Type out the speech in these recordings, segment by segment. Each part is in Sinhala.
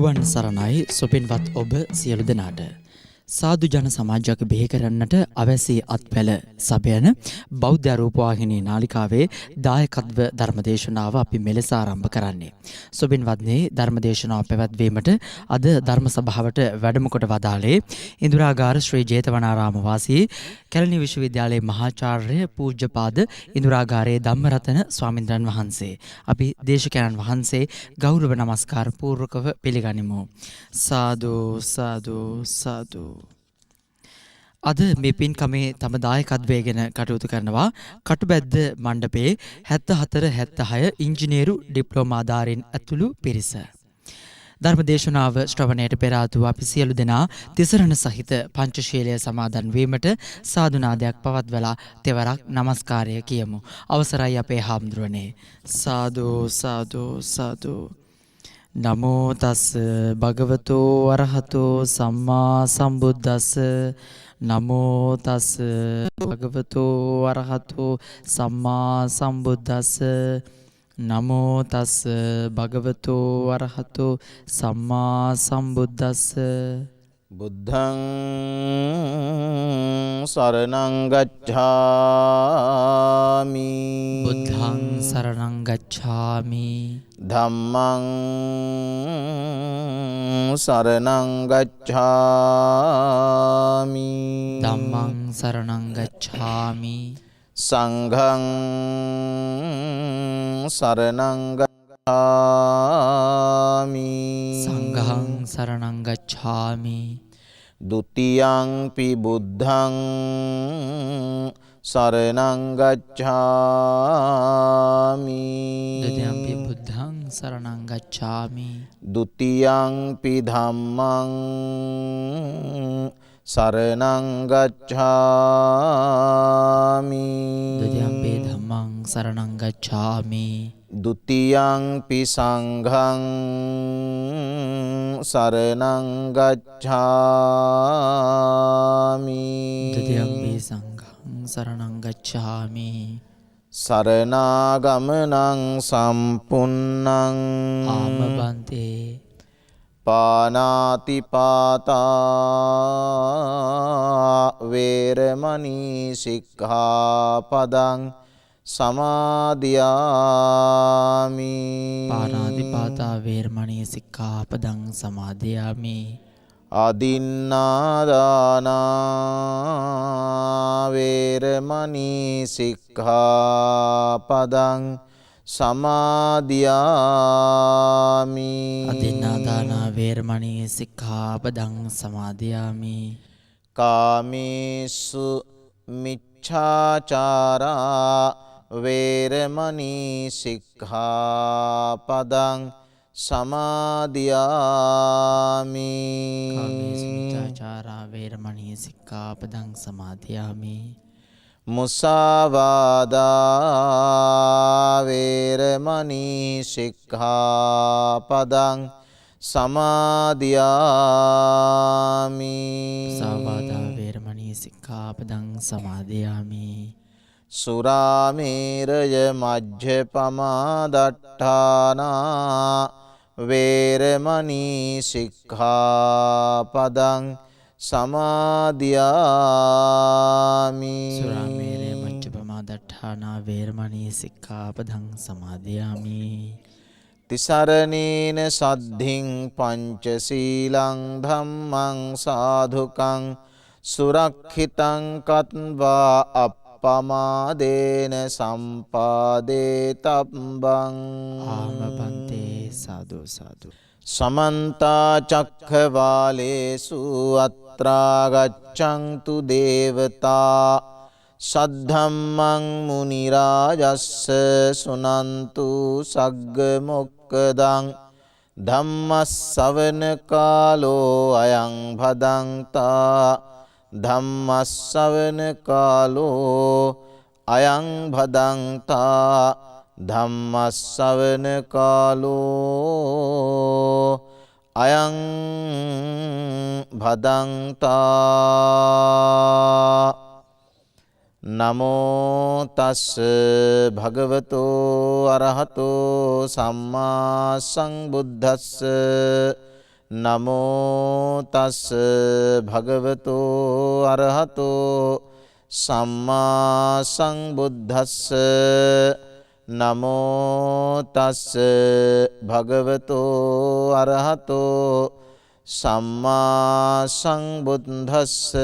තෙරුවන් සරණයි සුපින්වත් ඔබ සියලු දෙනාට. සාදු ජන සමාජයක් බිහි කරන්නට අවැසි අත්වැල සපයන බෞද්ධ රූපවාහිනී නාලිකාවේ දායකත්ව ධර්මදේශනාව අපි මෙලෙස ආරම්භ කරන්නේ. සුපින්වත්නි, ධර්මදේශනාව පැවැත්වීමට අද ධර්ම සභාවට වැඩම කොට වදාළේ ඉන්දුරාගාර ශ්‍රී ජේතවනාරාම වාසී කැලණි විශ්වවිද්‍යාලයේ මහාචාර්ය පූජ්‍යපාද ඉන්දුරාගාරයේ ධම්මරතන ස්වාමින්ද්‍රයන් වහන්සේ. අපි දේශකයන්න් වහන්සේ ගෞරව නමස්කාර පූර්වකව පිළිගනිමු. සාදු සාදු සාදු. අද මේ පින්කමේ තම දායකත්වය ගැන කටයුතු කරනවා කටුබැද්ද මණ්ඩපයේ 74 76 ඉංජිනේරු ඩිප්ලෝමාධාරීන් ඇතුළු පිරිස. ධර්මදේශනාව ශ්‍රවණයට පෙර ආතුව අපි සියලු දෙනා තිසරණ සහිත පංචශීලය සමාදන් වීමට සාදුනාදයක් පවත්වලා තෙවරක් නමස්කාරය කියමු. අවසරයි අපේ හාමුදුරනේ. සාදු සාදු සාදු. නමෝ තස් භගවතෝ අරහතෝ සම්මා සම්බුද්දස්ස. නමෝ තස් භගවතෝ අරහතෝ සම්මා සම්බුද්දස්ස. නමෝ තස් භගවතෝ අරහතෝ සම්මා සම්බුද්දස්ස. බුද්ධං සරණං ගච්ඡාමි. බුද්ධං සරණං ගච්ඡාමි. ධම්මං සරණං ගච්ඡාමි. ධම්මං සරණං ගච්ඡාමි. සංඝං සරණං ගච්ඡාමි. සංඝං සරණං ගච්ඡාමි. ဒ ුතියං පි බුද්ධං සරණං ගච්ඡාමි. ဒ ුතියං පි බුද්ධං සරණං ගච්ඡාමි. ဒ ුතියං පි ධම්මං සරණං ගච්ඡාමි. ဒ ුතියං පි ධම්මං සරණං ගච්ඡාමි. ဒ ුතියං පි සංඝං සරණං ගච්ඡාමි. ဒ ුතියං පි සංඝං සරණං ගච්ඡාමි. සරණාගමනං සම්පුන්නං ආමබන්තේ පානාති පාතා වේරමණී සික්ඛාපදං සමාදියාමි. පාණාති පාතා වේරමණී සික්ඛාපදං සමාදියාමි. අදින්නාදානා වේරමණී සික්ඛාපදං සමාදියාමි. අදින්නාදානා වේරමණී සික්ඛාපදං සමාදියාමි. කාමේසු මිච්ඡාචාරා වේරමණී සික්ඛාපදං සමාදියාමි. කාමේසු මිච්ඡාචාරා වේරමණී සික්ඛාපදං සමාදියාමි. මුසාවාදා වේරමණී සික්ඛාපදං සමාදියාමි. මුසාවාදා වේරමණී සික්ඛාපදං සමාදියාමි. සුරාමේරය මජ්ජපමා දට්ඨානා වේරමණී සික්ඛාපදං සමාදියාමි. සුරාමේරය මජ්ජපමා දට්ඨානා වේරමණී සික්ඛාපදං සමාදියාමි. තිසරණේන සද්ධින් පංචශීලං ධම්මං සාධුකං සුරක්ෂිතං කତ୍වා අප්පමාදේන සම්පාදේ තබ්බං. ආමබන්තේ සාදු සාදු. සමන්ත චක්ඛවාලේසු අත්‍රා ගච්ඡන්තු දේවතා සද්ධම්මං මුනි රාජස්ස සුනන්තු සග්ග මොක්ඛදං ධම්මස්සවන කාලෝ අයං භදංතා. ධම්මස්සවන කාලෝ අයං භදංතා. ධම්මස්සවන කාලෝ අයං භදංතා. නමෝ තස් භගවතෝ අරහතෝ සම්මා සම්බුද්දස්ස. නමෝ තස් භගවතෝ අරහතෝ සම්මා සංබුද්දස්ස නමෝ තස් භගවතෝ අරහතෝ සම්මා සංබුද්දස්ස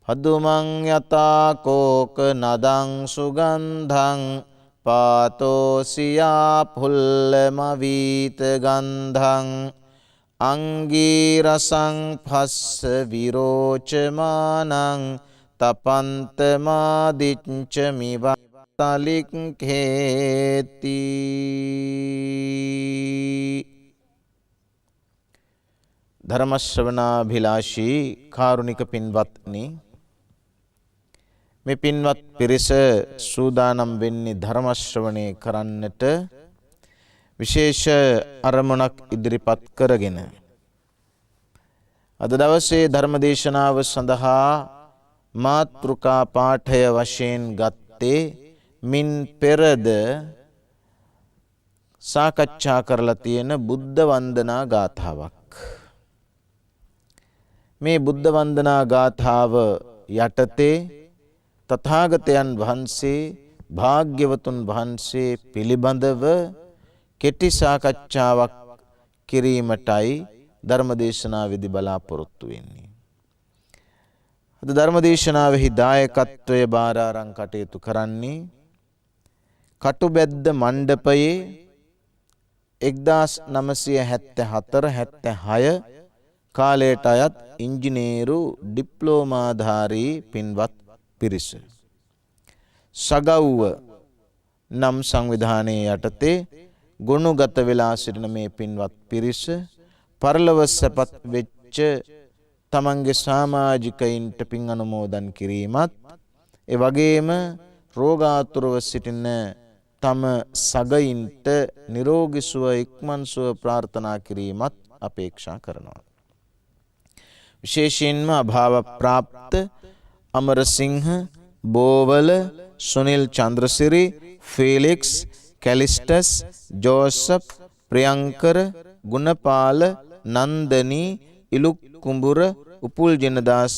පදුමං යතා කෝක නදං සුගන්ධං පාතෝසියා පුල්ලමවීත ගන්ධං අංගීරසං පස්ස විරෝචමානං තපන්තමාදිච්ච මිවතලික්ඛේති. ධර්මශ්‍රවණාභිලාෂී කාරුණික පින්වත්නි, මේ පින්වත් පිරිස සූදානම් වෙන්නේ ධර්ම ශ්‍රවණය කරන්නට විශේෂ අරමුණක් ඉදිරිපත් කරගෙන. අද දවසේ ධර්ම දේශනාව සඳහා මාතෘකා පාඨය වශයෙන් ගත්තේ මින් පෙරද සාකච්ඡා කරලා තියෙන බුද්ධ වන්දනා ගාථාවක්. මේ බුද්ධ වන්දනා ගාථාව යටතේ තථාගතයන් වහන්සේ භාග්‍යවතුන් වහන්සේ පිළිබඳව කෙටි සාකච්ඡාවක් කිරීමටයි ධර්මදේශනාවේදී බලාපොරොත්තු වෙන්නේ. අද ධර්මදේශනාවෙහි දායකත්වය බාර අරන් කටයුතු කරන්නේ කටුබැද්ද මණ්ඩපයේ 1974-76 කාලයට අයත් ඉංජිනේරු ඩිප්ලෝමාධාරී පින්වත් පිරිස. සගව්ව නම් සංවිධානයේ යටතේ ගුණගත වෙලා සිටින මේ පින්වත් පිරිස පරලොව සැපත් වෙච්ච තමන්ගේ සමාජිකයින්ට පින් අනුමෝදන් කිරීමත්, ඒ වගේම රෝගාතුරව සිටින තම සගයින්ට නිරෝගී සුව ඉක්මන් සුව ප්‍රාර්ථනා කිරීමත් අපේක්ෂා කරනවා. විශේෂයෙන්ම අභාව ප්‍රාප්ත අමරසිංහ, බෝවල, සුනිල් චන්ද්‍රසිරි, ෆීලික්ස්, කැලිස්ටස්, ජෝසප්, ප්‍රියංකර, ගුණපාල, නන්දනී, ඉලුක් කුඹුර, උපුල් ජිනදාස,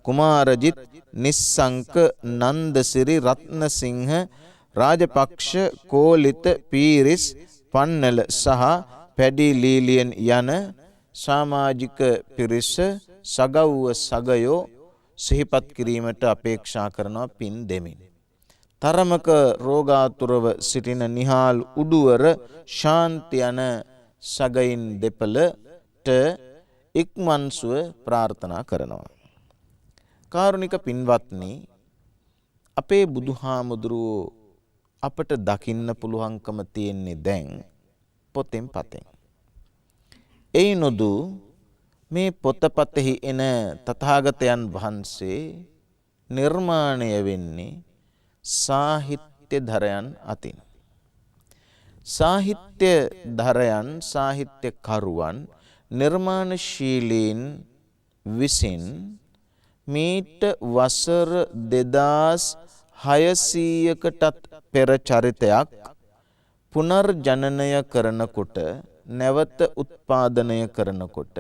කුමාරජිත්, නිස්සංක, නන්දසිරි, රත්නසිංහ, රාජපක්ෂ, කෝලිත, පීරිස්, පන්නල සහ පැඩි ලීලියන් යන සමාජික පිරිස සගව්ව සගයෝ සිහිපත් කිරීමට අපේක්ෂා කරනවා පින් දෙමින්. තරමක රෝගාතුරව සිටින නිහාල් උඩුවර ශාන්ති යන සගයින් දෙපළට ඉක්මන් සුව ප්‍රාර්ථනා කරනවා. කාරුණික පින්වත්නි, අපේ බුදුහාමුදුරුවෝ අපට දකින්න පුළුවන්කම තියෙන්නේ දැන් පොතෙන් පතෙන්. එයිනොදු මේ පොතපතෙහි එන තථාගතයන් වහන්සේ නිර්මාණය වෙන්නේ සාහිත්‍ය ධරයන් අතින්. සාහිත්‍ය ධරයන්, සාහිත්‍ය කරුවන්, නිර්මාණශීලීන් විසින් මීට වසර 2600කටත් පෙර චරිතයක් පුනර්ජනනය කරනකොට, නැවත උත්පාදනය කරනකොට,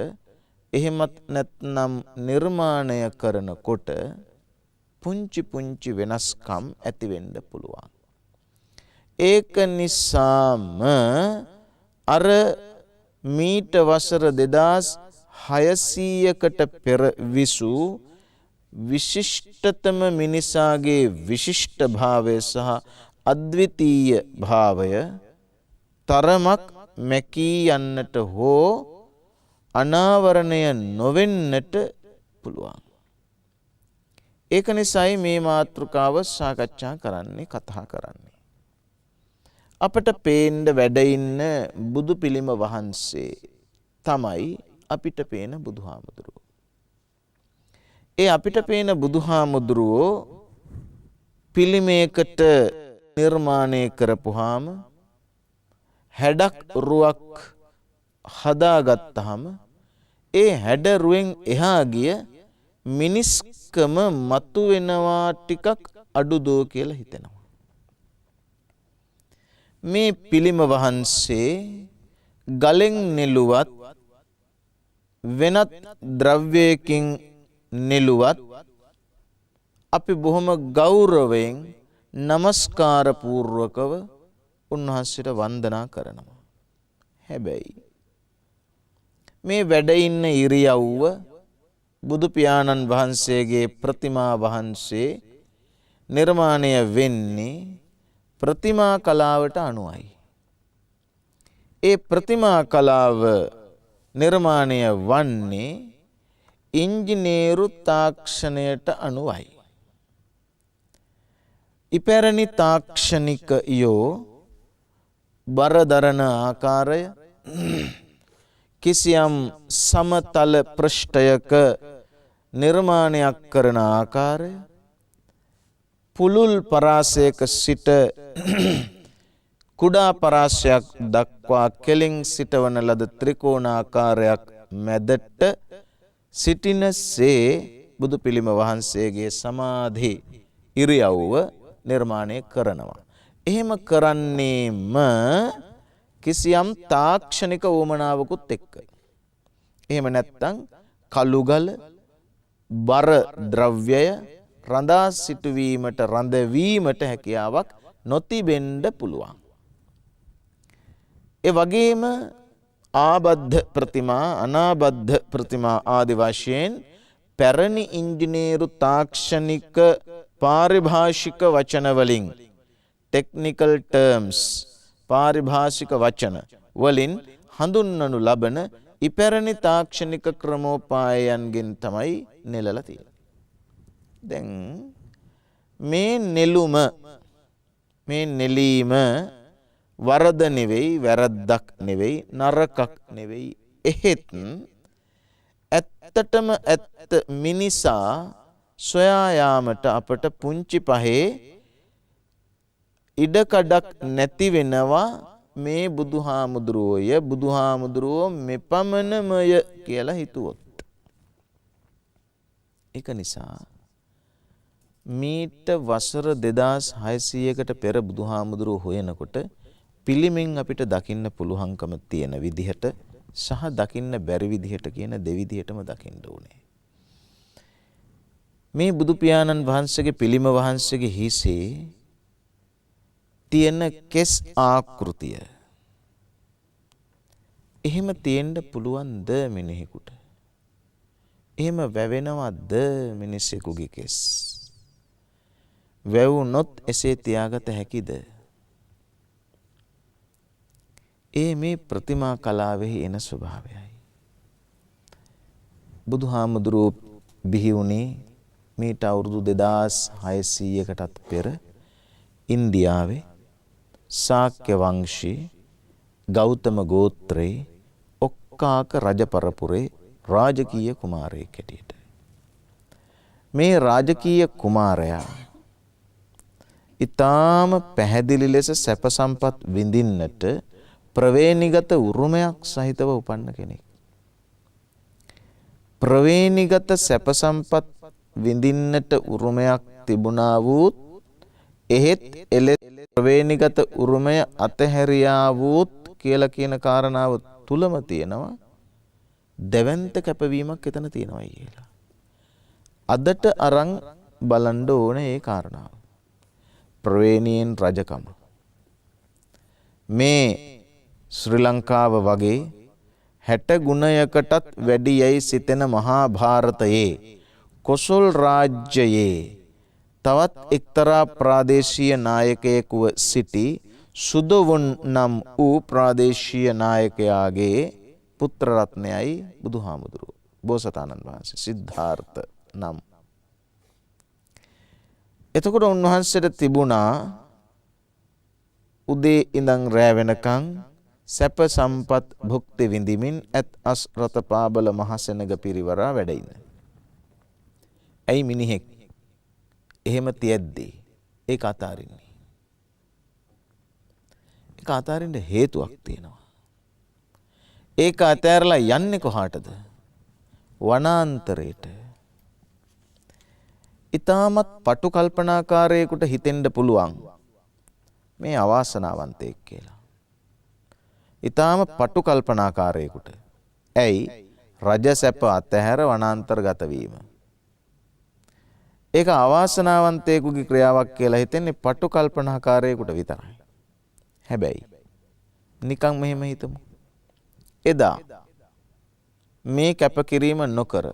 එහෙමත් නැත්නම් නිර්මාණය කරනකොට පුංචි පුංචි වෙනස්කම් ඇති වෙන්න පුළුවන්. ඒක නිසාම අර මීට වසර 2600කට පෙර විසූ විශිෂ්ටතම මිනිසාගේ විශිෂ්ට භාවය සහ අද්විතීය භාවය තරමක් මැකී යන්නට හෝ අනාවරණය නොවෙන්නට පුළුවන්. ඒක නිසායි මේ මාතෘකාව සාකච්ඡා කරන්නේ, කතා කරන්නේ. අපට පේන්න වැඩ ඉන්න බුදු පිළිම වහන්සේ තමයි අපිට පේන බුදුහාමුදුරුවෝ. ඒ අපිට පේන බුදුහාමුදුරුවෝ පිළිමයකට නිර්මාණය කරපුවාම හැඩක් රුවක් හදාගත්තහම ඒ හැඩරුවෙන් එහා ගිය මිනිස්කම මතු වෙනවා ටිකක් අඩුදෝ කියලා හිතෙනවා. මේ පිළිම වහන්සේ ගලෙන් නෙළුවත් වෙනත් ද්‍රව්‍යයකින් නෙළුවත් අපි බොහොම ගෞරවයෙන් නමස්කාර පූර්වකව උන්වහන්සේට වන්දනා කරනවා. හැබැයි මේ වැඩ ඉන්න ඉරියව්ව බුදු පියාණන් වහන්සේගේ ප්‍රතිමා වහන්සේ නිර්මාණය වෙන්නේ ප්‍රතිමා කලාවට අනුවයි. ඒ ප්‍රතිමා කලාව නිර්මාණය වන්නේ ඉංජිනේරු තාක්ෂණයට අනුවයි. ඉපැරණි තාක්ෂණිකයෝ බර දරන ආකාරය, කිසියම් සමතල පෘෂ්ඨයක නිර්මාණයක් කරන ආකාරය, පුළුල් පරාසයක සිට කුඩා පරාසයක් දක්වා කෙලින් සිටවන ලද ත්‍රිකෝණාකාරයක් මැදට සිටිනසේ බුදු පිළිම වහන්සේගේ සමාධි ඉරියව්ව නිර්මාණය කරනවා. එහෙම කරන්නේම කිසියම් තාක්ෂණික උවමනාවකුත් එක්ක. එහෙම නැත්නම් කළුගල බර ද්‍රව්‍යය රඳා සිටුවීමට රඳවීමට හැකියාවක් නොතිබෙන්න පුළුවන්. ඒ වගේම ආබද්ධ ප්‍රතිමා අනාබද්ධ ප්‍රතිමා ආදි වශයෙන් පැරණි ඉංජිනේරු තාක්ෂණික පාරිභාෂික වචන වලින් ටෙක්නිකල් ටර්ම්ස් පාරිභාෂික වචන වලින් හඳුන්වනු ලබන ඉපැරණි තාක්ෂණික ක්‍රමෝපායයන්ගෙන් තමයි නෙලලා තියෙන්නේ. දැන් මේ නෙළුම මේ නෙලීම වරද නෙවෙයි, වැරද්දක් නෙවෙයි, නරකක් නෙවෙයි. එහෙත් ඇත්තටම ඇත්ත මිනිසා සොයා යාමට අපට පුංචි පහේ ඉඩකඩක් නැති වෙනවා. මේ බුදුහාමුදුරුවෝ මෙපමණමය කියලා හිතුවොත්. ඒක නිසා මීට වසර 2600කට පෙර බුදුහාමුදුරුවෝ හොයනකොට පිළිමෙන් අපිට දකින්න පුළුවන්කම තියෙන විදිහට සහ දකින්න බැරි විදිහට කියන දෙවිදිහටම දකින්න ඕනේ. මේ බුදු පියාණන් වහන්සේගේ පිළිම වහන්සේගේ හිසේ තියෙන කෙස් ආකෘතිය එහෙම තියෙන්න පුළුවන්ද මිනිහෙකුට? එහෙම වැවෙනවද මිනිසෙකුගේ කෙස්? වැවුනොත් එසේ තියාගත හැකිද? ඒ මේ ප්‍රතිමා කලාවෙහි එන ස්වභාවයයි. බුදුහාමුදුරුවෝ බිහි වුණේ මීට අවුරුදු 2600කටත් පෙර ඉන්දියාවේ ශාක්‍ය වංශී ගෞතම ගෝත්‍රයේ ඔක්කාක රජපරපුරේ රාජකීය කුමාරයෙක් හැටියට. මේ රාජකීය කුමාරයා ඊටාම පැහැදිලි ලෙස සැප සම්පත් විඳින්නට ප්‍රවේණිගත උරුමයක් සහිතව උපන්න කෙනෙක්. ප්‍රවේණිගත සැප සම්පත් විඳින්නට උරුමයක් තිබුණා වූත් එහෙත් ප්‍රවේණිගත උරුමය අතහැරියා වූත් කියලා කියන කාරණාව තුලම තියෙනවා දෙවන්ත කැපවීමක් එතන තියෙනවා කියලා. අදට අරන් බලන්න ඕනේ ඒ කාරණාව. ප්‍රවේණියෙන් රජකම. මේ ශ්‍රී ලංකාව වගේ 60 ගුණයකටත් වැඩි යයි සිතෙන මහා භාරතයේ කොසල් රාජ්‍යයේ තවත් එක්තරා ප්‍රාදේශීය නායකයෙකුව සිටි සුදොවුන් නම් වූ ප්‍රාදේශීය නායකයාගේ පුත්‍ර රත්නයයි බුදුහාමුදුරුවෝ. බෝසතාණන් වහන්සේ සිද්ධාර්ථ නම්. එතකොට උන්වහන්සේට තිබුණා උදේ ඉඳන් රෑ වෙනකන් සැප සම්පත් භුක්ති විඳිමින් ඇත් අස් රත පාබල මහසෙනග පිරිවරා වැඩ ඉන්න. ඇයි මිනිහෙක් එහෙම තියද්දී ඒක අතාරින්නේ? ඒක අතාරින්න හේතුවක් තියෙනවා. ඒක අතෑරලා යන්නේ කොහාටද? වනාන්තරයට. ඊටමත් පටු කල්පනාකාරයෙකුට හිතෙන්න පුළුවන් මේ අවාසනාවන්තයෙක් කියලා. ඊටාම පටු කල්පනාකාරයෙකුට. ඇයි රජ සැප අතහැර වනාන්තරගත වීම. ඒක අවාසනාවන්තයෙකුගේ ක්‍රියාවක් කියලා හිතෙන්නේ පටු කල්පනාකාරයෙකුට විතරයි. හැබැයි නිකන් මෙහෙම හිතමු. එදා මේ කැපකිරීම නොකර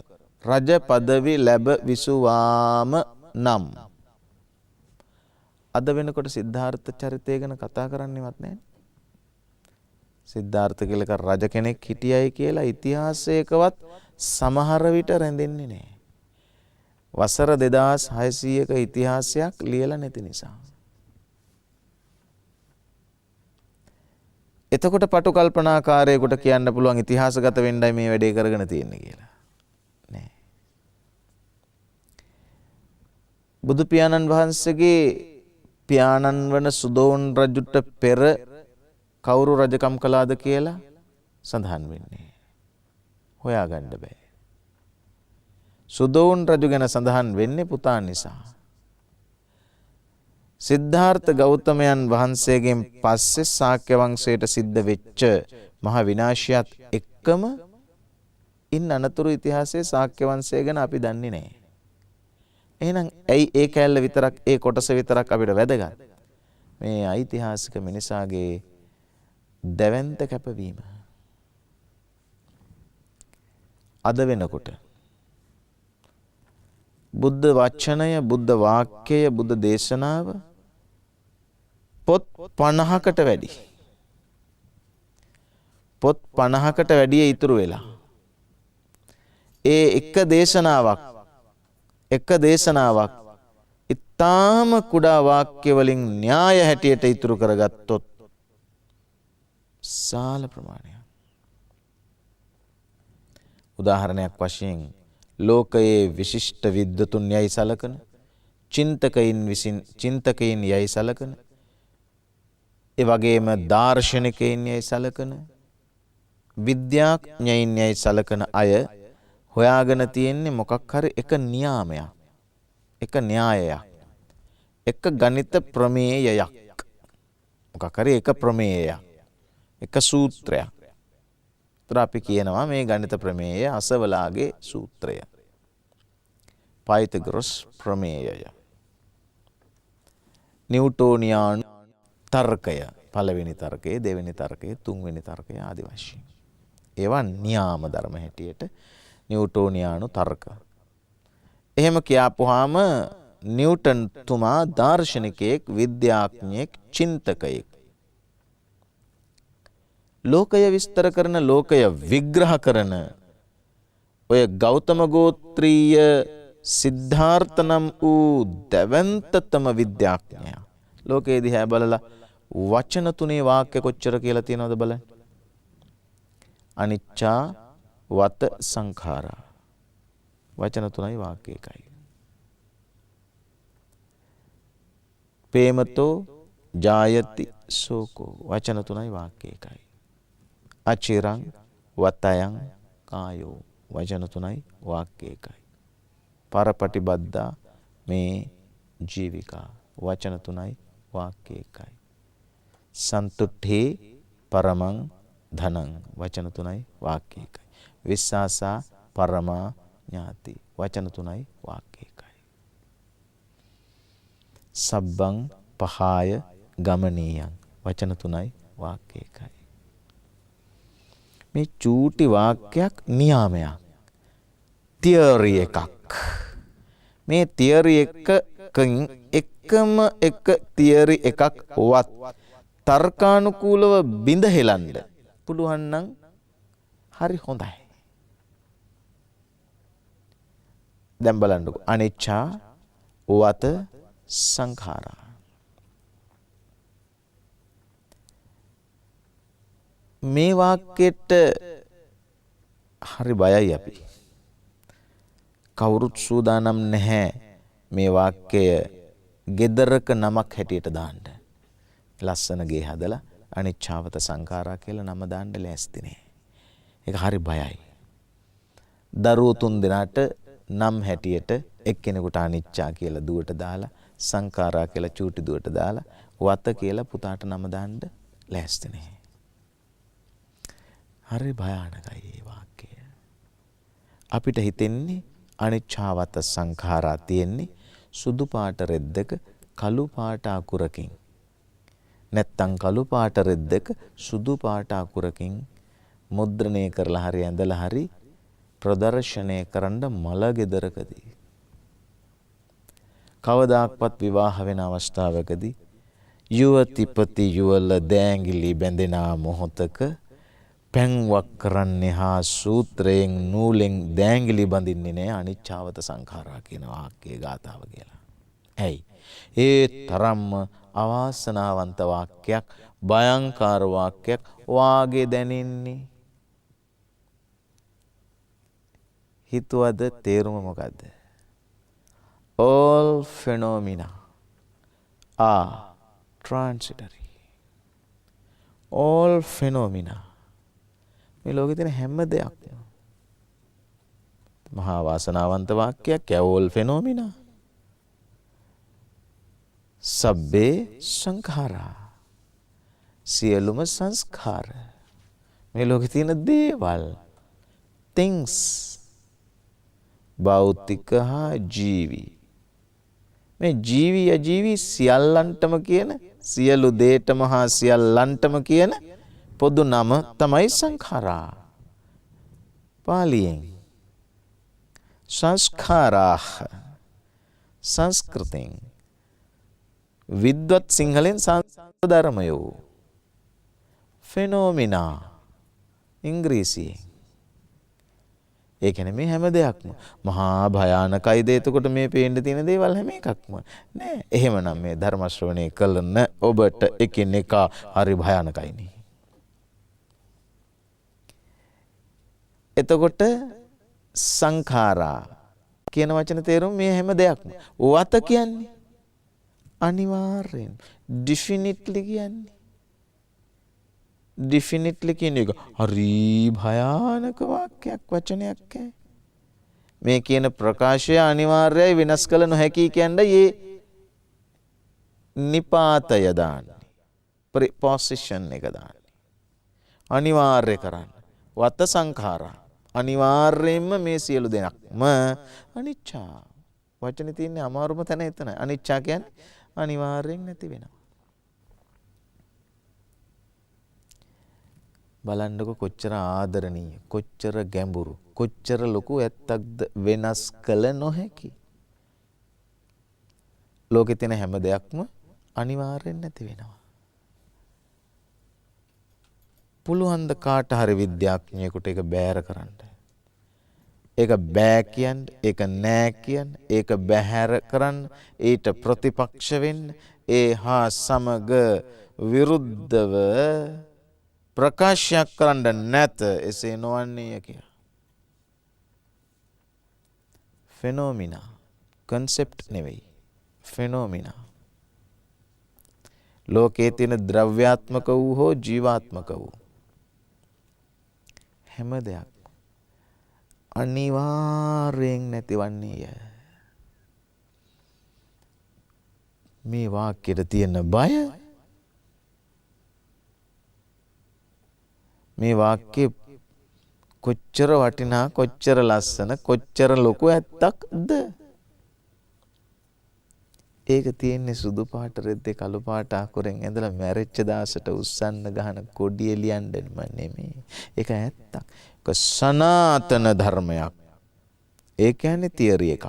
රජ පදවි ලැබ විසුවාම නම් අද වෙනකොට සිද්ධාර්ථ චරිතය ගැන කතා කරන්නේවත් නැහැ. සිද්ධාර්ථ කියලා රජ කෙනෙක් හිටියයි කියලා ඉතිහාසයකවත් සමහර විට රැඳෙන්නේ නැහැ. වසර 2600ක ඉතිහාසයක් ලියලා නැති නිසා. එතකොට පටු කල්පනාකාරයෙකුට කියන්න පුළුවන් ඉතිහාසගත වෙන්නයි මේ වැඩේ කරගෙන තියෙන්නේ කියලා. නෑ. බුදු පියාණන් වහන්සේගේ පියාණන් වන සුදෝන් රජුට පෙර කවුරු රජකම් කළාද කියලා සඳහන් වෙන්නේ. හොයාගන්න බෑ. සුදෝන් රජු ගැන සඳහන් වෙන්නේ පුතා නිසා. සිද්ධාර්ථ ගෞතමයන් වහන්සේගෙන් පස්සේ ශාක්‍ය වංශයට සිද්ධ වෙච්ච මහ විනාශයත් එක්කම ඉන් අනතුරු ඉතිහාසයේ ශාක්‍ය වංශය ගැන අපි දන්නේ නැහැ. එහෙනම් ඇයි ඒ කැලල විතරක් ඒ කොටස විතරක් අපිට වැදගත්? මේ ඓතිහාසික මිනිසාගේ දැවැන්ත කැපවීම. අද වෙනකොට බුද්ධ වචනය, බුද්ධ වාක්‍යය, බුද්ධ දේශනාව පොත් 50කට වැඩි. පොත් 50කට වැඩිය ඉතුරු වෙලා. ඒ එක දේශනාවක් ඊටාම කුඩා වාක්‍ය වලින් න්‍යාය හැටියට ඉතුරු කරගත්තොත් සාල ප්‍රමාණයක්. උදාහරණයක් වශයෙන් ලෝකයේ විශිෂ්ට විද්වතුන් යයි සලකන, චින්තකයින් යයි සලකන, ඒ වගේම දාර්ශනිකයින් යයි සලකන, විද්‍යාඥයින් යයි සලකන අය හොයාගෙන තියෙන්නේ මොකක් හරි එක නියාමයක්, එක න්‍යායයක්, එක ගණිත ප්‍රමේයයක්, මොකක් හරි එක ප්‍රමේයයක්, එක සූත්‍රයක්. අපි කියනවා මේ ගණිත ප්‍රමේය අසවලාගේ සූත්‍රය, පයිතගොරස් ප්‍රමේයය, නිව්ටෝනියානු තර්කය, පළවෙනි තර්කය, දෙවෙනි තර්කය, තුන්වෙනි තර්කය ආදී වශයෙන්. ඒවා න්‍යාම ධර්ම හැටියට නිව්ටෝනියානු තර්ක. එහෙම කියාපුවාම නිව්ටන් තුමා දාර්ශනිකයෙක්, විද්‍යාඥයෙක්, චින්තකයෙක්. ලෝකය විස්තර කරන, ලෝකය විග්‍රහ කරන ඔය ගෞතම ගෝත්‍රීය සිද්ධාර්ථ නම් වූ දැවැන්තතම විද්‍යාඥයා ලෝකයේ දිහා බලලා වචන තුනේ වාක්‍ය කොච්චර කියලා තියෙනවද බලන්න. අනිච්චා වත සංඛාරා. වචන තුනයි වාක්‍ය එකයි. පේමතෝ ජායති සෝකෝ. වචන තුනයි වාක්‍ය එකයි. අචිරං වතයන් කායෝ. වචන තුනයි වාක්‍ය එකයි. පරපටිබද්දා මේ ජීවිකා. වචන තුනයි වාක්‍ය එකයි. සන්තුට්ඨේ පරමං ධනං. වචන තුනයි වාක්‍ය එකයි. විස්සාසා පරමා ඥාති. වචන තුනයි වාක්‍ය එකයි. සබ්බං පහාය ගමනීයං. වචන තුනයි වාක්‍ය එකයි. මේ චූටි වාක්‍යයක් නියාමයක්, තියරි එකක්. මේ තියරි එකකින් එකම එක තියරි එකක් වත් තර්කානුකූලව බිඳ හෙලන්න පුළුවන් නම් හරි හොඳයි. දැන් බලන්නකෝ. අනිච්චා වත සංඛාරා. මේ වාක්‍යයට හරි බයයි අපි. කවුරුත් සූදානම් නැහැ මේ වාක්‍යය ගෙදරක නමක් හැටියට දාන්න. ලස්සන ගේ හදලා අනිච්චාවත සංඛාරා කියලා නම දාන්න ලෑස්ති නෑ. ඒක හරි බයයි. දරුවෝ 3 දෙනාට නම් හැටියට එක්කෙනෙකුට අනිච්චා කියලා දුවට දාලා, සංඛාරා කියලා චූටි දුවට දාලා, වත කියලා පුතාට නම දාන්න ලෑස්ති නෑ. හරි භයානකයි මේ වාක්‍යය. අපිට හිතෙන්නේ අනිච්ඡාවත සංඛාරා තියෙන්නේ සුදු පාට රෙද්දක කළු පාට අකුරකින්. නැත්තම් කළු පාට රෙද්දක සුදු පාට අකුරකින් මුද්‍රණය කරලා හරි ඇඳලා හරි ප්‍රදර්ශනය කරන්න මල ගෙදරකදී. කවදාක්වත් විවාහ වෙන අවස්ථාවකදී යුවතිපති යුවල දෑංගිලි බැඳෙන මොහොතක පැන්වක් කරන්නේ හා සූත්‍රයෙන් නූලෙන් දෑංගිලි බඳින්නේ නෑ අනිච්ඡාවත සංඛාරා කියන වාක්‍යයේ ගාථාව කියලා. ඇයි? ඒ තරම්ම අවාසනාවන්ත වාක්‍යයක්, භයංකාර වාක්‍යයක් වාගේ දැනෙන්නේ. හිතුවද තේරුම මොකද්ද? All phenomena are transitory. All phenomena. මේ ලෝකේ තියෙන හැම දෙයක්ම මහා වාසනාවන්ත වාක්‍යයක්. all phenomena. සබ්බේ සංඛාරා. සියලුම සංස්කාර. මේ ලෝකේ තියෙන දේවල්, things, භෞතික හා ජීවි. මේ ජීවි අජීවි සියල්ලන්ටම කියන, සියලු දේටම හා සියල්ලන්ටම කියන පොදු නම තමයි සංඛාරා. පාලියෙන් සංස්කාරාහ, සංස්කෘතෙන් විද්වත් සිංහලෙන් ධර්මයෝ. ෆෙනෝමිනා ඉංග්‍රීසියෙන්. ඒ කියන්නේ මේ හැම දෙයක්ම මහා භයානකයිද? එතකොට මේ පේන්න තියෙන දේවල් හැම එකක්ම නෑ. එහෙමනම් මේ ධර්ම ශ්‍රවණය කළන ඔබට එකිනෙක හරි භයානකයිනේ. එතකොට සංඛාරා කියන වචන තේරුම මේ හැම දෙයක්ම. වත කියන්නේ අනිවාර්යෙන් ඩෙෆිනිට්ලි කියන්නේ. ඩෙෆිනිට්ලි කියන එක හරි භයානක වාක්‍යයක්, වචනයක්. මේ කියන ප්‍රකාශය අනිවාර්යයි, වෙනස් කළ නොහැකි කියන්නේ මේ නිපාතය දාන්නේ. ප්‍රිපොසිෂන් එක දාන්නේ. අනිවාර්ය කරන්න. වත සංඛාරා. අනිවාර්යයෙන්ම මේ සියලු දෙයක්ම අනිච්චා. වචනේ තියෙන්නේ අමාරුම තැන එතනයි. අනිච්චා කියන්නේ අනිවාර්යෙන් නැති වෙනවා. බලන්නකො කොච්චර ආදරණීය, කොච්චර ගැඹුරු, කොච්චර ලොකු ඇත්තක්ද වෙනස් කළ නොහැකි. ලෝකෙ තියෙන හැම දෙයක්ම අනිවාර්යෙන් නැති වෙනවා. පුළුවන් ද කාට හරි විද්‍යාඥයෙකුට ඒක බෑර කරන්න? ඒක බෑ කියන්න, ඒක නෑ කියන්න, ඒක බැහැර කරන්න, ඊට ප්‍රතිපක්ෂ වෙන්න, ඒ හා සමග විරුද්ධව ප්‍රකාශයක් කරන්න නැත. එසේ නොවන්නේය කිය. ෆෙනෝමිනා කන්සෙප්ට් නෙවෙයි, ෆෙනෝමිනා. ලෝකයේ තියෙන ද්‍රව්‍යාත්මක වූ හෝ ජීවාත්මක වූ හැම දෙයක් අනිවාර්යෙන් නැතිවන්නේය. මේ වාක්‍යයට තියෙන බය, මේ වාක්‍ය කොච්චර වටිනා, කොච්චර ලස්සන, කොච්චර ලොකු ඇත්තක්ද? ඒක තියෙන්නේ සුදු පාට රෙද්දේ කළු පාට අකුරෙන් ඇඳලා මැරිච්ච දාසට උස්සන්න ගහන කොඩිය ලියන්නම නෙමෙයි. ඒක ඇත්තක්. ඒක සනාතන ධර්මයක්. ඒ කියන්නේ තියරි එකක්.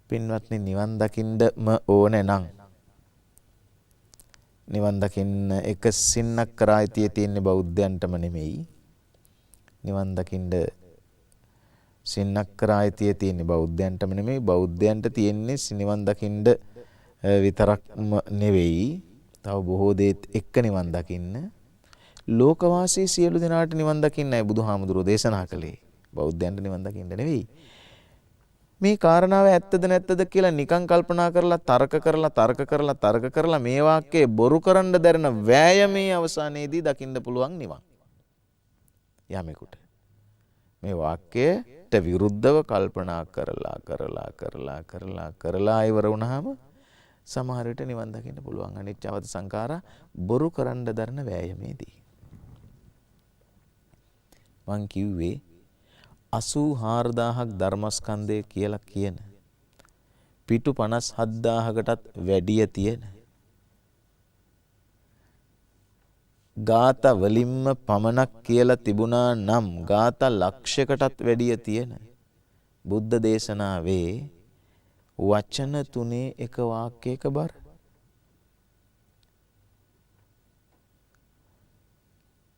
පින්වත්නි, නිවන් දකින්නම ඕනේ නම් නිවන් දකින්න එක සින්නක් කරායිතිය තියෙන්නේ බෞද්ධයන්ටම නෙමෙයි. නිවන් දකින්න සින්නක් කරායිතිය තියෙන්නේ බෞද්ධයන්ටම නෙමෙයි. බෞද්ධයන්ට තියෙන්නේ නිවන් දකින්න විතරක්ම නෙවෙයි, තව බොහෝ දේත් එක්ක නිවන් දකින්න. ලෝකවාසී සියලු දෙනාට නිවන් දකින්නයි බුදුහාමුදුරුවෝ දේශනා කළේ. බෞද්ධයන්ට නිවන් දකින්න නෙවෙයි. මේ කාරණාව ඇත්තද නැත්තද කියලා නිකන් කල්පනා කරලා තර්ක කරලා මේ වාක්‍යයේ බොරු කරන්න දැරන වෑයමේ අවසානයේදී දකින්න පුළුවන් නිවන් යමෙකුට. මේ වාක්‍යයට විරුද්ධව කල්පනා කරලා ඉවර වුණාම සමහර විට නිවන් දකින්න පුළුවන්. අනිච්චවත සංඛාරා බොරු කරන්න දරන වෑයමේදී. මං කිව්වේ 84000ක් ධර්මස්කන්ධය කියලා කියන පිටු 57000කටත් වැඩිය තියෙන ගාථා වලින්ම පමණක් කියලා තිබුණා නම් ගාථා ලක්ෂයකටත් වැඩිය තියෙන බුද්ධ දේශනාවේ වචන 3 එක වාක්‍යයක බර.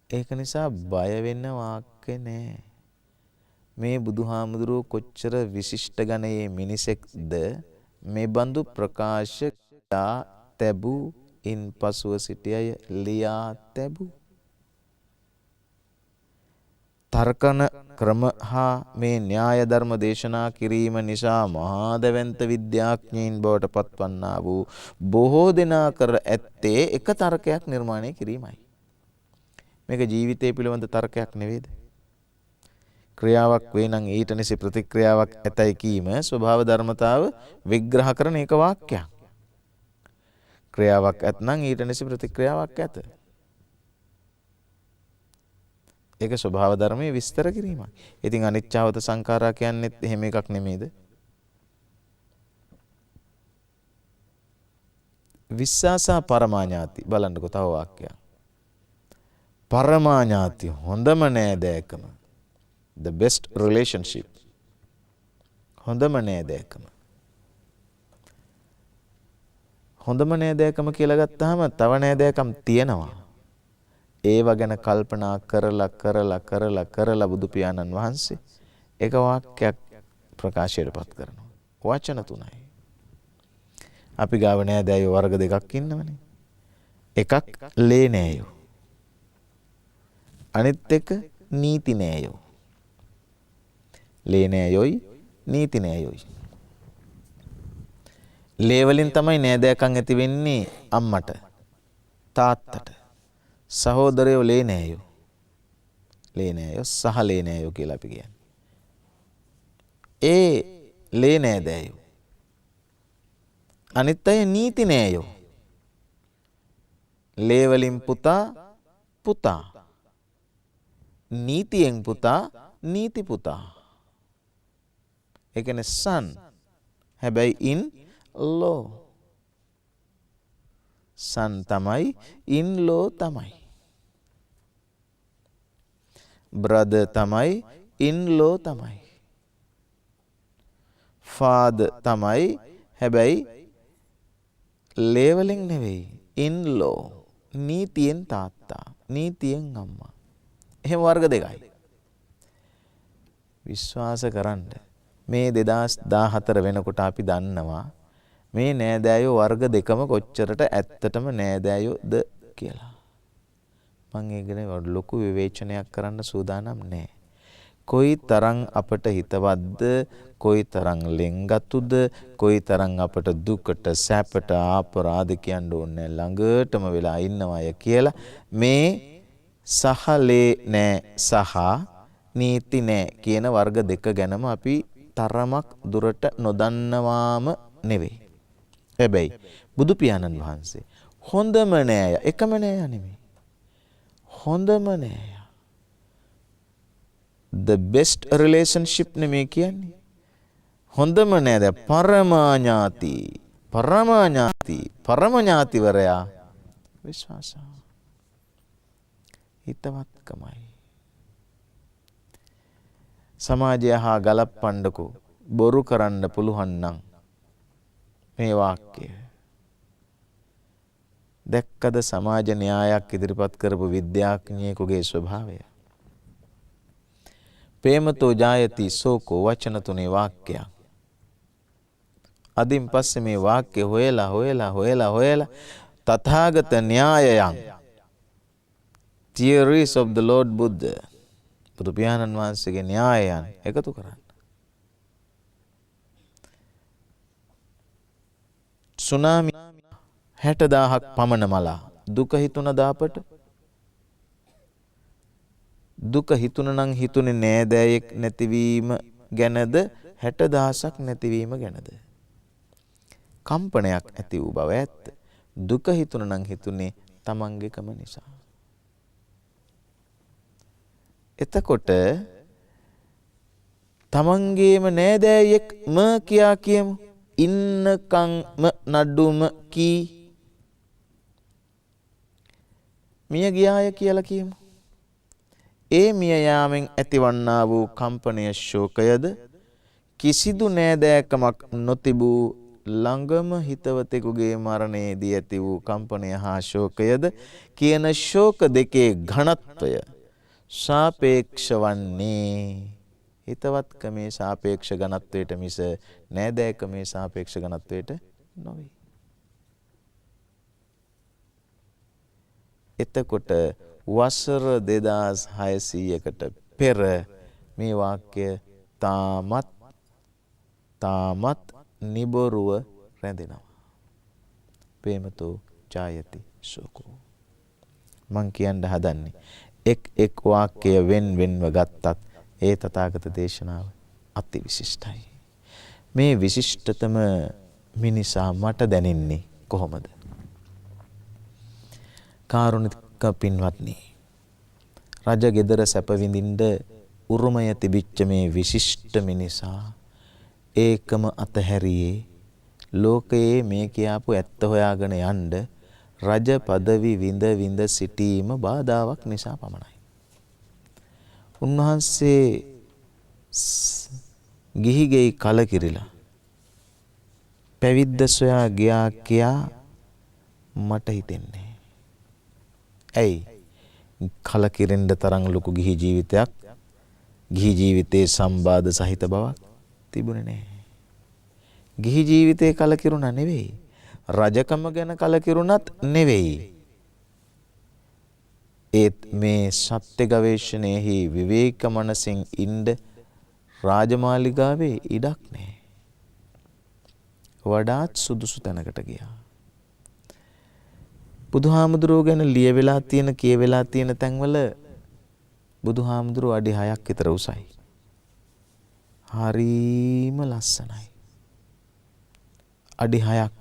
ඒක නිසා බය වෙන්න වාක්‍ය නෑ. මේ බුදුහාමුදුරුවෝ කොච්චර විශිෂ්ට ගණයේ මිනිසෙක්ද මේ බඳු ප්‍රකාශ තැබූ ඉන් පසුව සිටියය ලියා තැබූ තර්කන ක්‍රම හා මේ න්‍යාය ධර්ම දේශනා කිරීම නිසා මහා දැවැන්ත විද්‍යාඥයින් බවට පත්වන්නා වූ බොහෝ දෙනා කර ඇත්තේ එක තර්කයක් නිර්මාණය කිරීමයි. මේක ජීවිතය පිළිබඳ තර්කයක් නෙවෙයිද? ක්‍රියාවක් වේ නම් ඊට නිසි ප්‍රතික්‍රියාවක් ඇතයි කීම ස්වභාව ධර්මතාව විග්‍රහ කරන එක වාක්‍යයක්. ක්‍රියාවක් ඇතනම් ඊට නිසි ප්‍රතික්‍රියාවක් ඇත. ඒක ස්වභාව ධර්මයේ විස්තර කිරීමක්. ඉතින් අනිච්චවත සංඛාරා කියන්නේත් එහෙම එකක් නෙමෙයිද? විස්සාසා පරමාඥාති බලන්නකො තව වාක්‍යයක්. පරමාඥාති හොඳම නෑදෑකම. The best relationship. හොඳම නෑදෑකම. හොඳම නෑදෑකම කියලා ගත්තාම තව නෑදෑකම් තියෙනවා. ඒව ගැන කල්පනා කරලා බුදු පියාණන් වහන්සේ එක වාක්‍යයක් ප්‍රකාශයට පත් කරනවා. වචන 3යි. අපි ගාව නෑදෑයෝ වර්ග දෙකක් ඉන්නවනේ. එකක් ලේ නෑයෝ. අනිත් එක නීති නෑයෝ. ලේ නෑයෝයි නීති නෑයෝයි. ලේ වලින් තමයි නෑදෑකම් ඇති වෙන්නේ අම්මට තාත්තට. සහෝදරයෝ ලේ නෑයෝ. ලේ නෑයෝ සහ ලේ නෑයෝ කියලා අපි කියන්නේ. ඒ ලේ නෑදෑයෝ. අනිත් අය නීති නෑයෝ. ලේ වලින් පුතා. නීතියෙන් පුතා නීති පුතා. ඒ කියන්නේ son හැබැයි in law. son තමයි in law තමයි. brother තමයි in law තමයි. father තමයි හැබැයි ලේ වලින් නෙවෙයි in law. නීතියෙන් තාත්තා නීතියෙන් අම්මා. එහෙම වර්ග දෙකයි. විශ්වාස කරන්න මේ 2014 වෙනකොට අපි දන්නවා මේ නෑදෑයෝ වර්ග දෙකම කොච්චරට ඇත්තටම නෑදෑයෝද කියලා. මම ඒ ගැන ලොකු විවේචනයක් කරන්න සූදානම් නෑ. කොයි තරම් අපට හිතවත්ද, කොයි තරම් ලෙන්ගතුද, කොයි තරම් අපට දුකට සැපට ආපරාධ කියන්න ඕනේ ළඟටම වෙලා ඉන්නවය කියලා මේ සහලේ නෑ සහ නීති නෑ කියන වර්ග දෙක ගැනම අපි තරමක් දුරට නොදන්නවාම නෙවෙයි. හැබැයි බුදු පියාණන් වහන්සේ හොඳම නෑය එකම නෑය නෙමෙයි. හොඳම නෑය. The best relationship නෙමෙයි කියන්නේ. හොඳම නෑද පරමඥාතිවරයා විශ්වාසය. හිතවත්කමයි. සමාජය හා ගලප්පන්නකෝ බොරු කරන්න පුළුවන් නම් මේ වාක්‍යය. දැක්කද සමාජ න්‍යායක් ඉදිරිපත් කරපු විද්‍යාඥයෙකුගේ ස්වභාවය. ප්‍රේමතෝ ජායති සෝකෝ වචන 3 වාක්‍යයක්. අදින් පස්සේ මේ වාක්‍ය හොයලා තථාගත න්‍යායයන් theories of the Lord Buddha බුදු පියාණන් වහන්සේගේ න්‍යායයන් එකතු කරන්න. සුනාමි 60000ක් පමණ මලා දුක හිතුණද අපට? දුක හිතුණ නම් හිතුනේ නෑදෑයෙක් නැතිවීම ගැනද 60000ක් නැතිවීම ගැනද? කම්පනයක් ඇති වූ බව ඇත්ත. දුක හිතුණ නම් හිතුනේ තමන්ගේකම නිසා. එතකොට තමන්ගේම නෑදෑයෙක් ම කියා කියමු. ඉන්නකම්ම නඩුම කී මිය ගියාය කියලා කියමු. ඒ මිය යාමෙන් ඇතිවන්නා වූ කම්පනය ශෝකයද කිසිදු නෑදෑකමක් නොතිබූ ළඟම හිතවතෙකුගේ මරණයේදී ඇති වූ කම්පනය හා ශෝකයද කියන ශෝක දෙකේ ඝනත්වය සාපේක්ෂ වන්නේ හිතවත්කමේ සාපේක්ෂ ඝනත්වයට මිස නෑදෑකමේ සාපේක්ෂ ඝනත්වයට නොවේ. එතකොට වසර 2600කට පෙර මේ වාක්‍ය තාමත් නිබොරුව රැඳෙනවා. ප්‍රේමතෝ ජායති ශෝකෝ. මං කියන්න හදන්නේ එක් වාක්‍ය වෙන්ව ගත්තත් ඒ තථාගත දේශනාව අති විශිෂ්ටයි. මේ විශිෂ්ටතම මිනිසා මට දැනෙන්නේ කොහොමද? කාරුණික පින්වත්නි, රජ ගෙදර සැප විඳින්න උරුමය තිබිච්ච මේ විශිෂ්ට මිනිසා ඒකම අතහැරියේ ලෝකයේ මේ කියාපු ඇත්ත හොයාගෙන යන්න රජ පදවි විඳ සිටීම බාධාවක් නිසා පමණයි. උන්වහන්සේ ගිහිගෙයි කලකිරිලා පැවිද්ද සොයා ගියා කියා මට හිතෙන්නේ. ඇයි? කලකිරෙන්න තරම් ලොකු ගිහි ජීවිතයක්, ගිහි ජීවිතයේ සම්බාධ සහිත බවක් තිබුණේ නැහැ. ගිහි ජීවිතේ කලකිරුණා නෙවෙයි, රජකම ගැන කලකිරුණත් නෙවෙයි. ඒත් මේ සත්‍ය ගවේෂණයෙහි විවේක මනසින් ඉන්න රාජමාලිගාවේ ඉඩක් නැහැ. වඩාත් සුදුසු තැනකට ගියා. බුදුහාමුදුරුවෝ ගැන ලියවෙලා තියෙන කියවෙලා තියෙන තැන්වල බුදුහාමුදුරුවෝ අඩි 6ක් විතර උසයි. හරීම ලස්සනයි. අඩි 6ක්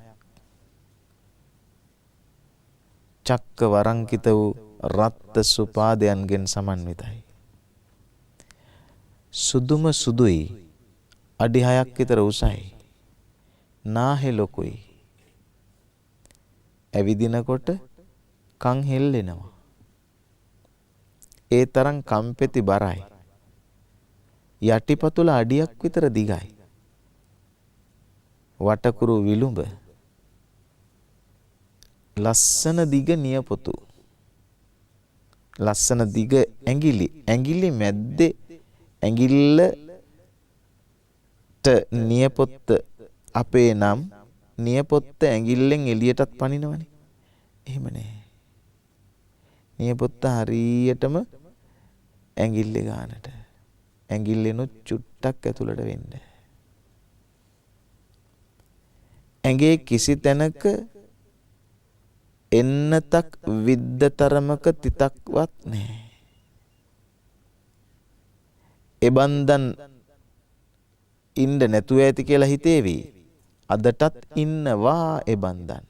චක්ක වරංකිත වූ රත්ත සුපාදයන්ගෙන් සමන්විතයි. සුදුම සුදුයි. අඩි 6ක් විතර උසයි. නාහෙ ලොකුයි. ඇවිදිනකොට කන් හෙල්ලෙනවා. ඒ තරම් කම්පෙති බරයි. යටිපතුල අඩියක් විතර දිගයි. වටකුරු විලුඹ. ලස්සන දිග නියපොතු. ලස්සන දිග ඇඟිලි. ඇඟිලි මැද්දේ ඇඟිල්ලට නියපොත්ත අපේ නම් නියපොත්ත ඇඟිල්ලෙන් එළියටත් පනිනවනේ. එහෙම නෑ. නියපොත්ත හරියටම ඇඟිල්ල ගන්නට. ඇඟිල්ලෙනුත් චුට්ටක් ඇතුළට වෙන්න. ඇඟේ කිසි තැනක එන්නතක් විද්දතරමක තිතක්වත් නැහැ. එබන්දන් ඉන්න නැතුව ඇති කියලා හිතේවි. අදටත් ඉන්නවා එබන්දන්.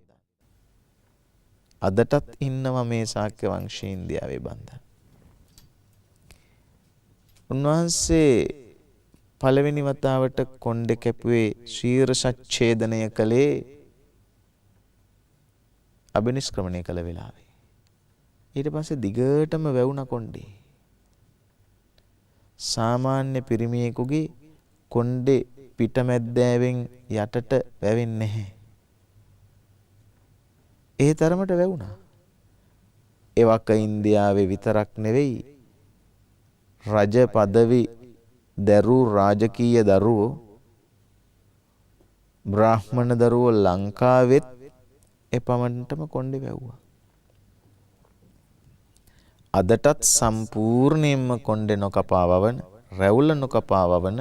අදටත් ඉන්නවා මේ ශාක්‍ය වංශයේ ඉන්දියාවේ බන්දන්. උන්වහන්සේ පළවෙනි වතාවට කොණ්ඩේ කැපුවේ ශීර්ෂච්ඡේදනය කළේ අබිනිෂ්ක්‍රමණය කළ වෙලාවේ. ඊට පස්සේ දිගටම වැවුණා කොණ්ඩේ. සාමාන්‍ය පිරිමියෙකුගේ කොණ්ඩේ පිටමැද්දෑවෙන් යටට වැවෙන්නේ නැහැ. ඒ තරමට වැවුණා. එවක ඉන්දියාවේ විතරක් නෙවෙයි රජ පදවි දරූ රාජකීය දරුවෝ බ්‍රාහ්මණ දරුවෝ ලංකාවෙත් එපමණටම කොණ්ඩේ වැව්වා. අදටත් සම්පූර්ණයෙන්ම කොණ්ඩේ නොකපාවවන රැවුල නොකපාවවන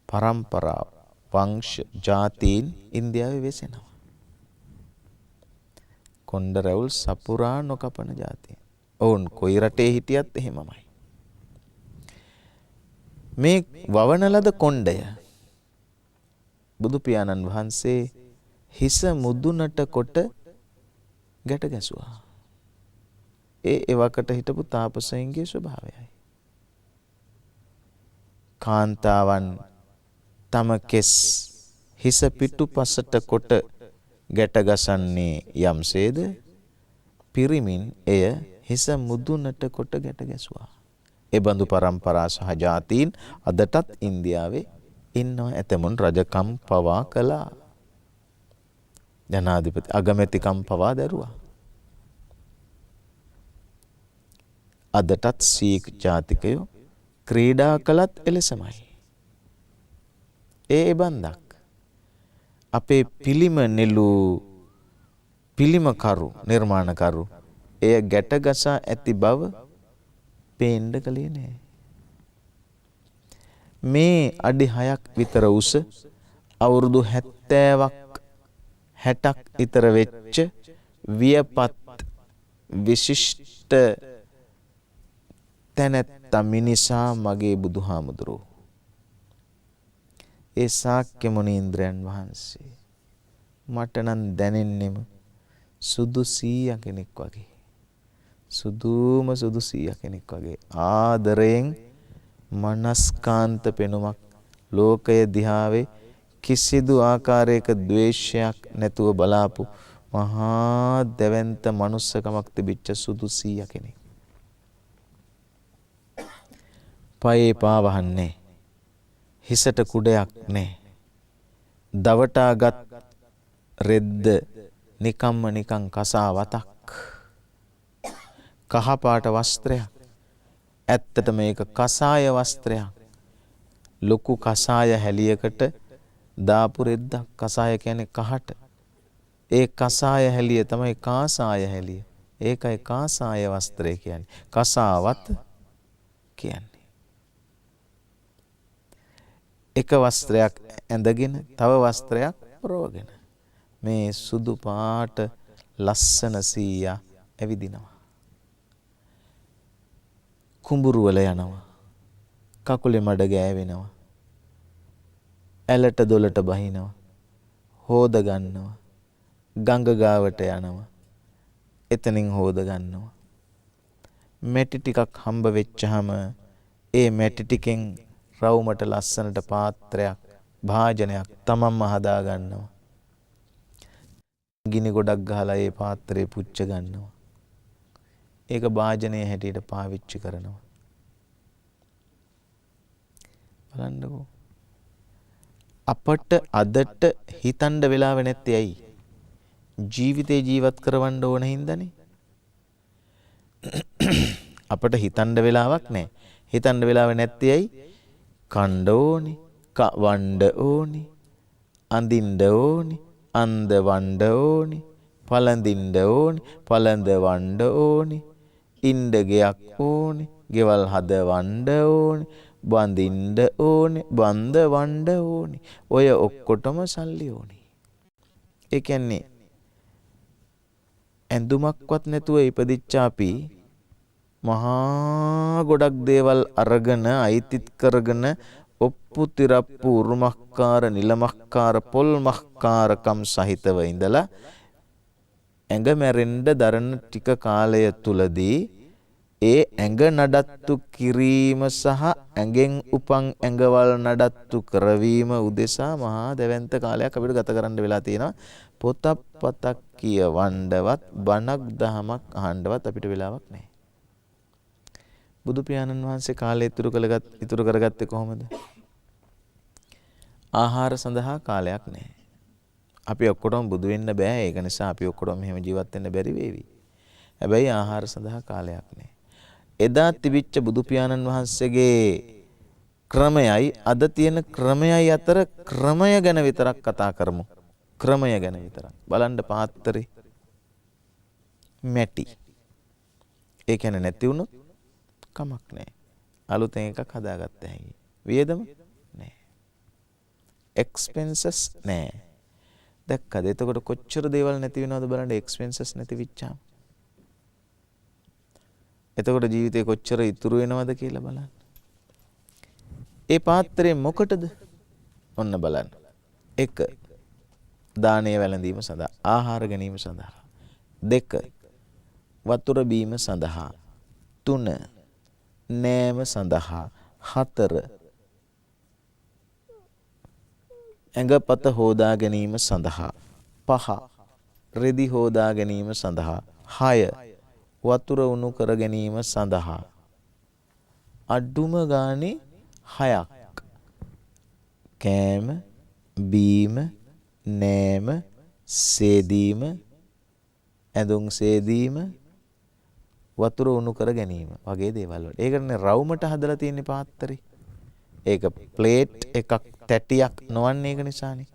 පරම්පරාව වංශ ජාතීන් ඉන්දියාවේ වෙසෙනවා. කොණ්ඩ රැවුල් සපුරා නොකපන ජාතිය. ඔවුන් කොයි රටේ හිටියත් එහෙමමයි. මේ වවන ලද කොණ්ඩය බුදු පියාණන් වහන්සේ හිස මුදුනට කොට ගැට ගැසුවා. ඒ එවකට හිටපු තාපසයන්ගේ ස්වභාවයයි. කාන්තාවන් තම කෙස් හිස පිටුපසට කොට ගැට ගසන්නේ යම්සේද පිරිමින් එය හිස මුදුනට කොට ගැට ගැසුවා. ඒ බඳු પરම්පරා සහ ජාතීන් අදටත් ඉන්දියාවේ ඉන්නවා. ඇතමුන් රජකම් පවා කළා. ජනාධිපති අගමැතිකම් පවා දැරුවා. අදටත් සීක් ජාතිකයෝ ක්‍රීඩා කළත් එලෙසමයි. ඒ බන්දක් අපේ පිළිම නෙළූ පිළිමකරු නිර්මාණකරු එය ගැට ගසා ඇති බව පේන්න කලේ නෑ. මේ අඩි 6ක් විතර උස අවුරුදු 70ක් 60ක් විතර වෙච්ච වියපත් විශිෂ්ට තැනැත්තා මිනිසා මගේ බුදුහාමුදුරුවෝ. ඒ ශාක්‍ය මුනීන්ද්‍රයන් වහන්සේ මට නම් දැනෙන්නෙම සුදු 100 කෙනෙක් වගේ. සුදුම සුදු 100 කෙනෙක් වගේ ආදරයෙන් මනස්කාන්ත පෙනුමක් ලෝකය දිහාවේ කිසිදු ආකාරයක ද්වේෂයක් නැතුව බලාපු මහා දෙවන්ත මනුස්සකමක් තිබිච්ච සුදු 100 කෙනෙක්. පයේ පාවහන්නේ හිසට කුඩයක් නැහැ. දවටාගත් රෙද්ද නිකම්ම නිකං කසාවතක්. කහපාට වස්ත්‍රයක්. ඇත්තට මේක කසාය වස්ත්‍රයක්. ලොකු කසාය හැලියකට දාපු රෙද්දක්. කසාය කියන්නේ කහට. ඒ කසාය හැලිය තමයි කාසාය හැලිය. ඒකයි කාසාය වස්ත්‍රය කියන්නේ. කසාවත කියන්නේ. එක වස්ත්‍රයක් ඇඳගෙන තව වස්ත්‍රයක් පරවගෙන මේ සුදු පාට ලස්සන 100 ඇවිදිනවා. කුඹුරු වල යනවා. කකුලේ මඩ ගෑවෙනවා. ඇලට දොලට බහිනවා. හොද ගන්නවා. ගඟ ගාවට යනවා. එතනින් හොද ගන්නවා. මැටි ටිකක් හම්බ වෙච්චහම ඒ මැටි ටිකෙන් රවුමට ලස්සනට පාත්‍රයක් භාජනයක් තමන්ම හදා ගන්නවා. ගිනි ගොඩක් ගහලා ඒ පාත්‍රේ පුච්ච ගන්නවා. ඒක භාජනයේ හැටියට පාවිච්චි කරනවා. බලන්නකෝ. අපට අදට හිතන්න වෙලාව නැත්තේ ඇයි? ජීවිතේ ජීවත් කරවන්න ඕන හින්දානේ. අපට හිතන්න වෙලාවක් නැහැ. හිතන්න වෙලාව නැත්තේ ඇයි? කණ්ඩ ඕනි, කවණ්ඩ ඕනි, අඳින්න ඕනි, අඳවන්න ඕනි, පළඳින්න ඕනි, පළඳවන්න ඕනි, ඉන්න ගෙයක් ඕනි, ගෙවල් හදවන්න ඕනි, බඳින්න ඕනි, බඳවන්න ඕනි. ඔය ඔක්කොටම සල්ලි ඕනි. ඒ කියන්නේ ඇඳුමක්වත් නැතුව ඉපදිච්ච අපි මහා ගොඩක් දේවල් අරගෙන අයිතිත් කරගෙන ඔප්පු තිරප්පු උරුමක්කාර නිලමක්කාර පොල්මක්කාරකම් සහිතව ඉඳලා ඇඟ මැරෙන්න දරන ටික කාලය තුලදී ඒ ඇඟ නඩත්තු කිරීම සහ ඇඟෙන් උපන් ඇඟවල් නඩත්තු කරවීම උදෙසා මහා දැවැන්ත කාලයක් අපිට ගත කරන්න වෙලා තියෙනවා. පොතක් පතක් කියවන්නවත් බණක් දහමක් අහන්නවත් අපිට වෙලාවක් නැහැ. බුදු පියාණන් වහන්සේ කාලය ඉතුරු කරගත්තේ කොහොමද? ආහාර සඳහා කාලයක් නැහැ. අපි ඔක්කොටම බුදු වෙන්න බෑ. ඒක නිසා අපි ඔක්කොටම මෙහෙම ජීවත් වෙන්න බැරි වේවි. හැබැයි ආහාර සඳහා කාලයක් නැහැ. එදා තිබිච්ච බුදු පියාණන් වහන්සේගේ ක්‍රමයයි අද තියෙන ක්‍රමයයි අතර ක්‍රමය ගැන විතරක් කතා කරමු. ක්‍රමය ගැන විතරක්. බලන්න පාත්‍රේ මැටි. ඒ කියන්නේ නැති වුණොත් කමක් නැහැ. අලුතෙන් එකක් හදාගත්ත හැකි. වියදම නැහැ. එක්ස්පෙන්සස් නැහැ. දැක්කද? එතකොට කොච්චර දේවල් නැති වෙනවද බලන්න එක්ස්පෙන්සස් නැති විච්චාම. එතකොට ජීවිතේ කොච්චර ඉතුරු වෙනවද කියලා බලන්න. ඒ පාත්‍රය මොකටද? ඔන්න බලන්න. 1 දානය වැළඳීම සඳහා ආහාර ගැනීම සඳහා 2 වතුර බීම සඳහා 3 නෑම සඳහා 4 ඇඟපත හෝදා ගැනීම සඳහා 5 රෙදි හෝදා ගැනීම සඳහා 6 වතුර උණු කර ගැනීම සඳහා අඩුම ගානේ 6ක් කෑම බීම නෑම සේදීම ඇඳුම් සේදීම වතුර උණු කර ගැනීම වගේ දේවල් වල. ඒකනේ රවුමට හදලා තියෙන්නේ පාත්තරේ. ඒක ප්ලේට් එකක් තැටියක් නොවන්නේ ඒක නිසානේ.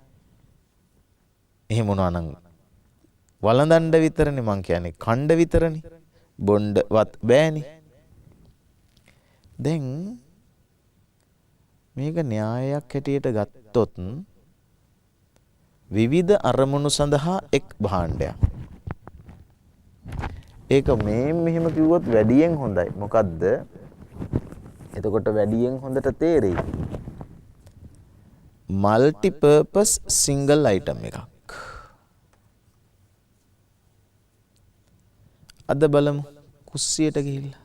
එහෙම වුණා නම් වළඳන්න විතරනේ මං කියන්නේ කණ්ඩ විතරනේ. බොණ්ඩවත් බෑනේ. දැන් මේක න්‍යායයක් හැටියට ගත්තොත් විවිධ අරමුණු සඳහා එක් භාණ්ඩයක්. ඒක මෙහෙම කිව්වොත් වැඩියෙන් හොඳයි. මොකද්ද? එතකොට වැඩියෙන් හොඳට තේරෙයි. මල්ටි පර්පස් සිංගල් අයිටම් එකක්. අද බලමු කුස්සියට ගිහිල්ලා.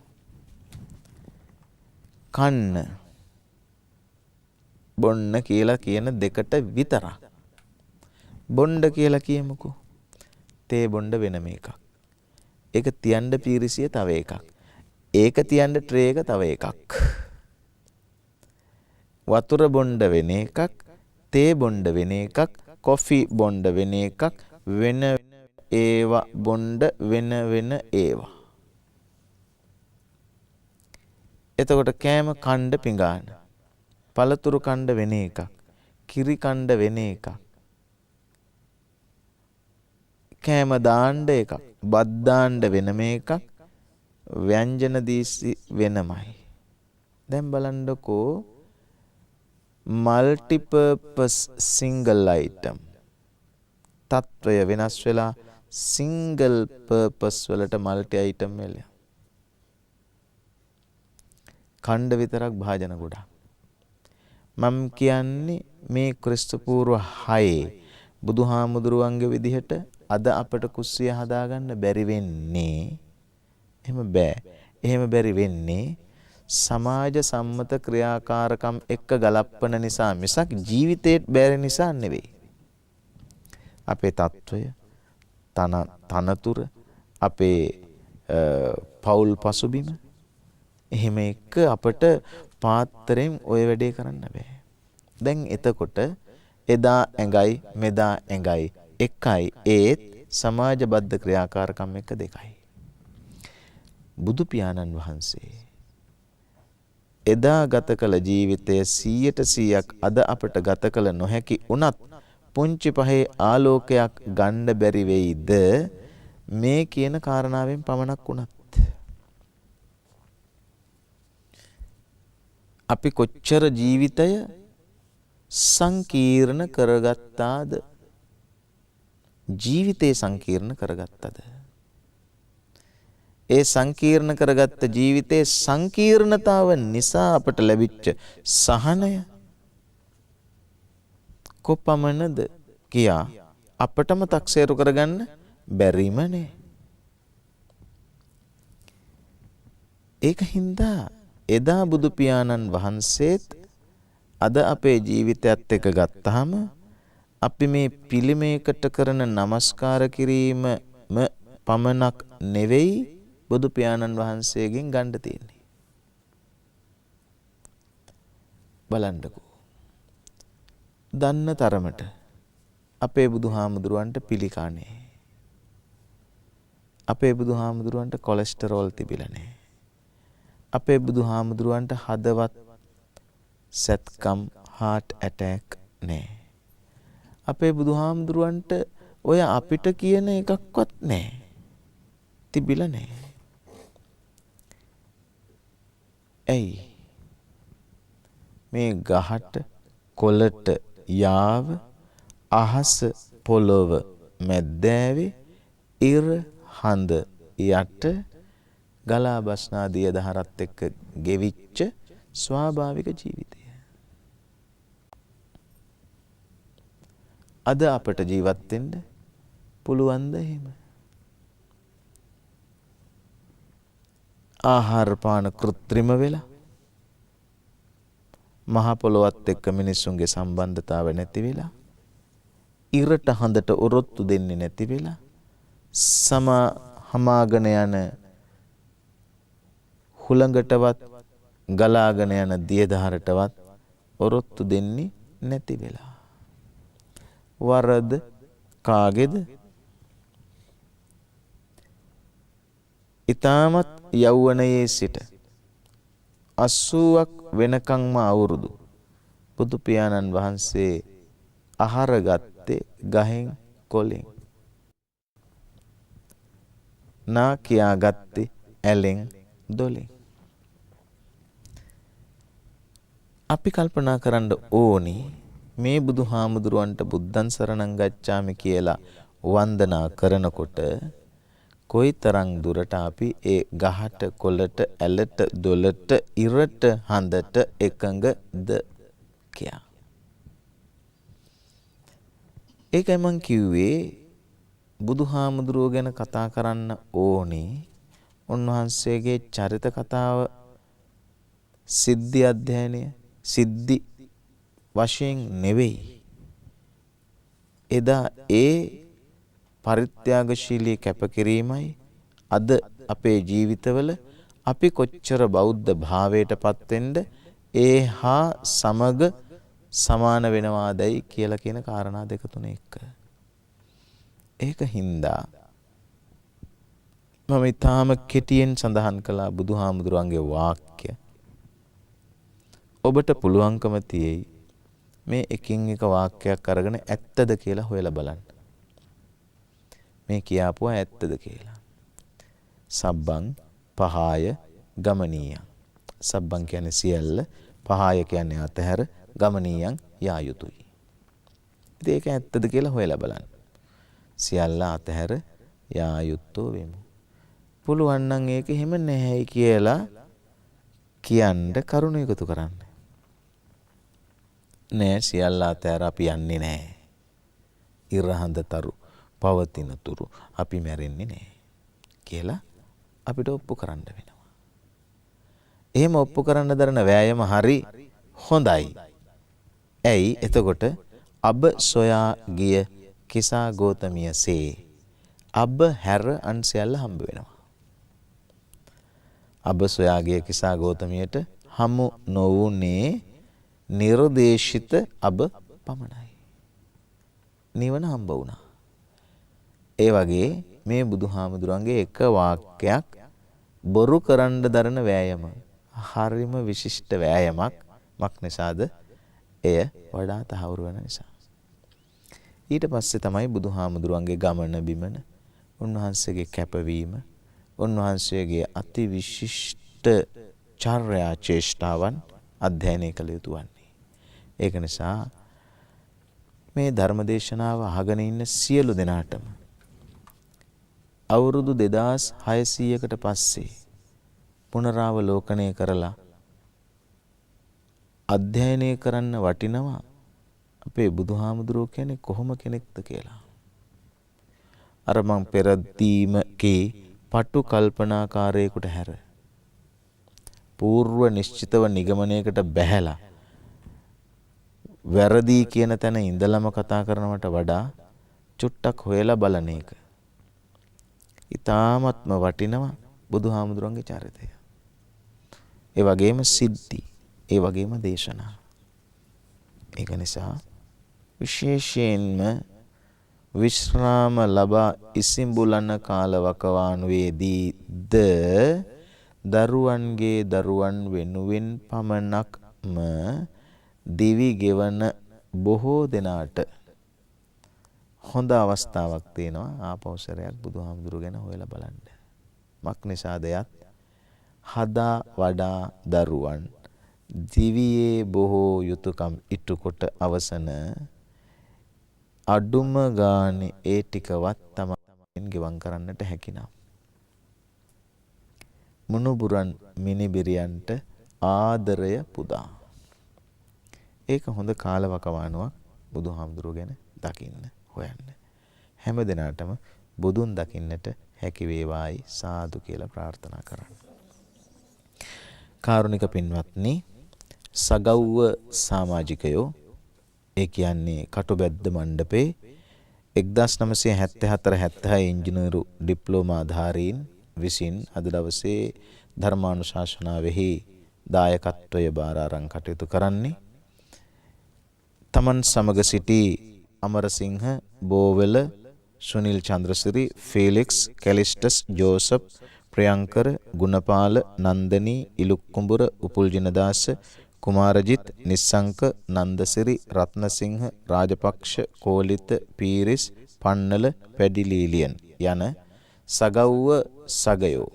කන්න බොන්න කියලා කියන දෙකට විතරක්. බොණ්ඩ කියලා කියමුකෝ. තේ බොණ්ඩ වෙනම එකක්. ඒක තියන්න පීරිසිය තව එකක්. ඒක තියන්න ට්‍රේ එක තව එකක්. වතුර බොණ්ඩ වෙන එකක්, තේ බොණ්ඩ වෙන එකක්, කොෆි බොණ්ඩ වෙන එකක්, වෙන ඒවා බොණ්ඩ වෙන ඒවා. එතකොට කෑම කණ්ඩ පිඟාන, පළතුරු කණ්ඩ වෙන එකක්, කිරි කණ්ඩ වෙන එකක්, කෑම දාන්න එකක්, බත් දාන්න වෙනම එකක්, ව්‍යංජන දීසි වෙනමයි. දැන් බලන්නකෝ මල්ටිපර්පස් සිංගල් අයිටම් තත්වය වෙනස් වෙලා සිංගල් පර්පස් වලට මල්ටි අයිටම් වෙලා. ඛණ්ඩ විතරක් භාජන ගොඩක්. මම කියන්නේ මේ ක්‍රිස්තු පූර්ව 6 බුදුහාමුදුරුවන්ගේ විදිහට අද අපට කුස්සිය හදාගන්න බැරි වෙන්නේ. එහෙම බෑ. එහෙම බැරි වෙන්නේ සමාජ සම්මත ක්‍රියාකාරකම් එක්ක ගලප්පන නිසා මිසක් ජීවිතේට බැරි නිසා නෙවෙයි. අපේ తত্ত্বය, තනතුර, අපේ පෞල් පසුබිම එහෙම එක්ක අපට පාත්‍රයෙන් ওই වැඩේ කරන්න බෑ. දැන් එතකොට එදා ඇඟයි මෙදා ඇඟයි එකයි ඒත් සමාජබද්ධ ක්‍රියාකාරකම් එක දෙකයි. බුදු පියාණන් වහන්සේ එදා ගත කළ ජීවිතය 100% අද අපට ගත කළ නොහැකි වුණත් පුංචි පහේ ආලෝකයක් ගන්න බැරි වෙයිද මේ කියන කාරණාවෙන් පමණක් වුණත්. අපි කොච්චර ජීවිතය සංකීර්ණ කරගත්තාද? ජීවිතේ සංකීර්ණ කරගත්තද? ඒ සංකීර්ණ කරගත්ත ජීවිතේ සංකීර්ණතාව නිසා අපට ලැබිච්ච සහනය කොපමණද කියා අපටම තක්සේරු කරගන්න බැරිමනේ. ඒක හින්දා එදා බුදු පියාණන් වහන්සේත් අද අපේ ජීවිතයත් එක්ක ගත්තාම අපි මේ පිළිමයකට කරන নমස්කාර කිරීම පමණක් නෙවෙයි බුදු පියාණන් වහන්සේගෙන් ගන්න තියෙන්නේ. බලන්නකෝ. දන්න තරමට අපේ බුදුහාමුදුරුවන්ට පිළිකානේ. අපේ බුදුහාමුදුරුවන්ට කොලෙස්ටරෝල් තිබිලා නැහැ. අපේ බුදුහාමුදුරුවන්ට හදවත් සැත්කම් heart attack නැහැ. අපේ බුදුහාමුදුරුවන්ට ඔය අපිට කියන එකක්වත් නැහැ. තිබිලා නැහැ. ඇයි? මේ ගහට කොළට යාව අහස පොළොව මැද්දෑවේ ඉර හඳ යට ගලා බස්නා දිය දහරත් එක්ක ගෙවිච්ච ස්වාභාවික ජීවිතය. අද අපට ජීවත් වෙන්න පුළුවන්ද එහෙම? ආහාර පාන කෘත්‍රිම වෙලා මහ පොළොවත් එක්ක මිනිස්සුන්ගේ සම්බන්ධතාව නැති වෙලා ඉරට හඳට ඔරොත්තු දෙන්නේ නැති වෙලා හමාගෙන යන හුළඟටවත් ගලාගෙන යන දියදහරටවත් ඔරොත්තු දෙන්නේ නැති වෙලා වරද කාගේද? ඊටමත් යෞවනයේ සිට 80ක් වෙනකන්ම අවුරුදු බුදු පියාණන් වහන්සේ ආහාර ගත්තේ ගහෙන් කොලෙන්. නා කියා ගත්තේ ඇලෙන් දොලෙන්. අපි කල්පනා කරන්න ඕනි මේ බුදුහාමුදුරුවන්ට බුද්ධං සරණං ගච්ඡාමි කියලා වන්දනා කරනකොට කොයිතරම් දුරට අපි ඒ ගහට කොළට ඇලට දොලට ඉරට හඳට එකඟද කියා. ඒකයි මං කිව්වේ බුදුහාමුදුරුවෝ ගැන කතා කරන්න ඕනේ උන්වහන්සේගේ චරිත කතාව සිද්ධි අධ්‍යයනය සිද්ධි වශයෙන් නෙවෙයි. එදා ඒ පරිත්‍යාගශීලී කැපකිරීමයි අද අපේ ජීවිතවල අපි කොච්චර බෞද්ධ භාවයට පත් වෙන්න ඒ හා සමග සමාන වෙනවාදයි කියලා කියන කාරණා දෙක තුන එක. ඒක හින්දා මම ඊටාම කෙටියෙන් සඳහන් කළා බුදුහාමුදුරන්ගේ වාක්‍ය. ඔබට පුළුවන්කම තියෙයි මේ එකින් එක වාක්‍යයක් අරගෙන ඇත්තද කියලා හොයලා බලන්න. මේ කියාපුවා ඇත්තද කියලා. සබ්බං පහාය ගමනීයං. සබ්බං කියන්නේ සියල්ල, පහාය කියන්නේ අතහැර, ගමනීයං යා යුතුයි. ඉතින් ඒක ඇත්තද කියලා හොයලා බලන්න. සියල්ල අතහැර යා යුත්තෝ වෙමු. පුළුවන් නම් ඒක එහෙම නැහැයි කියලා කියන්න කරුණ එකතු කරන්න. නෑ සියල්ල අතහැර අපි යන්නේ නෑ. ඉරහඳ තරු පවතින තුරු අපි මැරෙන්නේ නෑ කියලා අපිට ඔප්පු කරන්න වෙනවා. එහෙම ඔප්පු කරන්න දරන වෑයම හරි හොඳයි. ඇයි එතකොට අබ සොයා ගිය කිසා ගෝතමියසේ අබ හැර අන් සියල්ල හම්බ වෙනවා. අබ සොයා ගිය කිසා ගෝතමියට හමු නොවුනේ නිර්දේශිත අබ පමණයි. නිවන හම්බ වුණා. ඒ වගේ මේ බුදුහාමුදුරන්ගේ එක වාක්‍යයක් බොරු කරන්න දරන වෑයම හරිම විශිෂ්ට වෑයමක්. මක් නිසාද? එය වඩා තහවුරු වෙන නිසා. ඊට පස්සේ තමයි බුදුහාමුදුරන්ගේ ගමන බිමන, උන්වහන්සේගේ කැපවීම, උන්වහන්සේගේ අති විශිෂ්ට චර්යා චේෂ්ඨාවන් අධ්‍යයනය කළ යුතු වන්නේ. ඒක නිසා මේ ධර්මදේශනාව අහගෙන ඉන්න සියලු දෙනාටම අවුරුදු 2600කට පස්සේ පුනරාවලෝකනය කරලා අධ්‍යයනය කරන්න වටිනවා අපේ බුදුහාමුදුරුවෝ කියන්නේ කොහොම කෙනෙක්ද කියලා. අර මං පෙරදීමකේ පටු කල්පනාකාරයෙකුට හැර పూర్ව නිශ්චිතව නිගමනයකට බැහැලා වැරදි කියන තැන ඉඳලම කතා කරනවට වඩා චුට්ටක් හොයලා බලන එක ඊ타ත්ම වටිනවා බුදුහාමුදුරන්ගේ චරිතය. ඒ වගේම සිද්ධි, ඒ වගේම දේශනා. ඒක නිසා විශේෂයෙන්ම විශ්‍රාම ලබා ඉසිඹුලන කාලවකවානුවේදී ද දරුවන්ගේ දරුවන් වෙනුවෙන් පමණක්ම දිවි ගෙවන බොහෝ දෙනාට හොඳ අවස්ථාවක් තියෙනවා ආපෞසරයක් බුදුහාමුදුරු ගැන හොයලා බලන්න. මක් නිසාද යත් හදා වඩා දරුවන් දිවියේ බොහෝ යුතුයකම් ඉටු කොට අවසන අඩුම ගානේ ඒ ටිකවත් තමයි ගෙවම් කරන්නට හැකිනම් මුණුබුරන් මිනිබිරියන්ට ආදරය පුදා. ඒක හොඳ කාලවකවානුවක් බුදුහාමුදුරුවෝ ගැන දකින්න හොයන්න. හැම දිනාටම බුදුන් දකින්නට හැකි වේවායි සාදු කියලා ප්‍රාර්ථනා කරන්න. කාරුණික පින්වත්නි, සගව්ව සමාජිකයෝ, ඒ කියන්නේ කටුබැද්ද මණ්ඩපේ 1974-76 ඉංජිනේරු ඩිප්ලෝමාධාරීන් විසින් අද දවසේ ධර්මානුශාසනාවෙහි දායකත්වය බාර අරන් කටයුතු කරන්නේ තමන් සමග සිටි අමරසිංහ, බෝවල, සුනිල් චන්ද්‍රසිරි, ෆීලික්ස්, කැලිස්ටස්, ජෝසප්, ප්‍රියංකර, ගුණපාල, නන්දනී, ඉලුක්කුඹුර, උපුල්ජිනදාස, කුමාරජිත්, නිස්සංක, නන්දසිරි, රත්නසිංහ, රාජපක්ෂ, කෝලිත, පීරිස්, පන්නල, පැඩිලීලියන් යන සගව්ව සගයෝ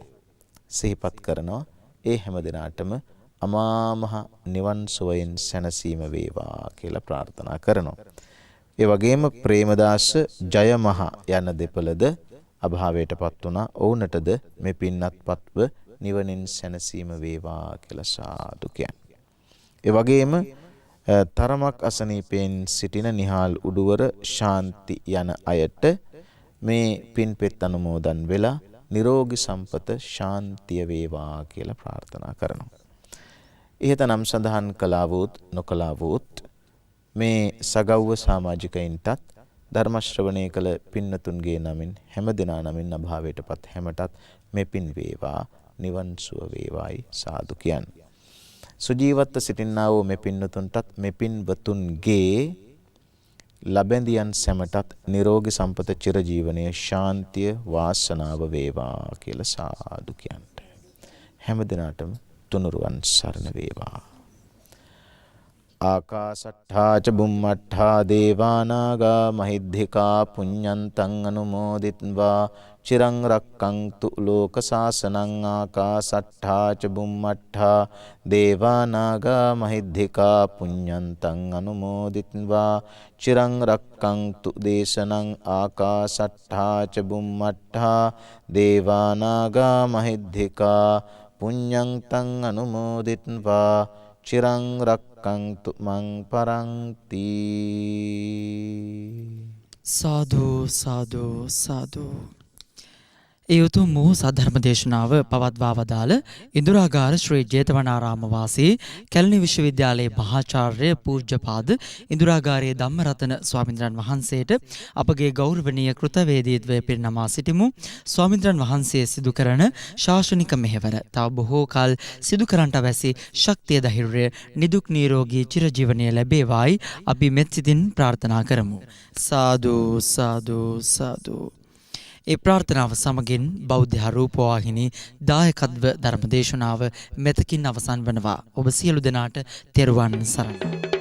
සිහිපත් කරනවා. ඒ හැම දිනාටම අමා මහ නිවන් සුවයෙන් සැනසීම වේවා කියලා ප්‍රාර්ථනා කරනවා. ඒ වගේම ප්‍රේමදාස, ජයමහ යන දෙපළද අභාවයටපත් වුණා. ඔවුන්ටද මේ පින්නත්පත්ව නිවනින් සැනසීම වේවා කියලා සාදු කියන්නේ. ඒ වගේම තරමක් අසනීපයෙන් සිටින නිහාල් උඩුවර, ශාන්ති යන අයට මේ පින්පෙත් අනුමෝදන් වෙලා නිරෝගී සම්පත ශාන්තිය වේවා කියලා ප්‍රාර්ථනා කරනවා. ඉහත නම් සඳහන් කළා වූත් නොකළා වූත් මේ සගව්ව සමාජිකයින්ටත් ධර්ම ශ්‍රවණය කළ පින්නතුන්ගේ නමින් හැම දිනා නමින් අභාවයටපත් හැමටත් මේ පින් වේවා, නිවන් සුව වේවායි සාදු කියන්නේ. සුජීවත්ව සිටින්නා වූ මේ පින්නතුන්ටත් මේ පින්වතුන්ගේ ලැබෙන්දියන් සැමටත් නිරෝගී සම්පත, චිරජීවනයේ ශාන්තිය, වාසනාව වේවා කියලා සාදු කියන්නේ. හැම දිනාටම තුනුරුවන් සරණ වේවා. ආකාසට්ඨා ච බුම්මට්ඨා දේවානාගා මහිද්దికා පුඤ්ඤන්තං අනුමෝදිත්වා චිරං රක්ඛන්තු ලෝක සාසනං. ආකාසට්ඨා ච බුම්මට්ඨා දේවානාගා මහිද්దికා පුඤ්ඤන්තං අනුමෝදිත්වා චිරං රක්ඛන්තු දේශනං. ආකාසට්ඨා ච බුම්මට්ඨා දේවානාගා මහිද්దికා පුඤ්ඤන්තං අනුමෝදිත්වා චිරං රක්ඛන්තු මං පරන්ති. සාදු සාදු සාදු. ඒ උතුම් වූ සද්ධර්ම දේශනාව පවත්වා වදාළ ඉන්දුරාගාර ශ්‍රී ජේතවනාරාම වාසී කැලණි විශ්වවිද්‍යාලයේ මහාචාර්ය පූජ්‍යපාද ඉන්දුරාගාරයේ ධම්මරතන ස්වාමීන් වහන්සේට අපගේ ගෞරවනීය කෘතවේදීත්වය පිරිනමා සිටිමු. ස්වාමීන් වහන්සේ සිදු කරන ශාසනික මෙහෙවර තව බොහෝ කල් සිදු කරන්නට අවැසි ශක්තිය, ධෛර්යය, නිදුක් නිරෝගී චිරජීවනය ලැබේවායි අපි මෙත් සිතින් ප්‍රාර්ථනා කරමු. සාදු සාදු සාදු. ඒ ප්‍රාර්ථනාව සමගින් බෞද්ධ රූපවාහිනී දායකත්ව ධර්මදේශනාව මෙතකින් අවසන් වනවා. ඔබ සියලු දෙනාට තෙරුවන් සරණයි.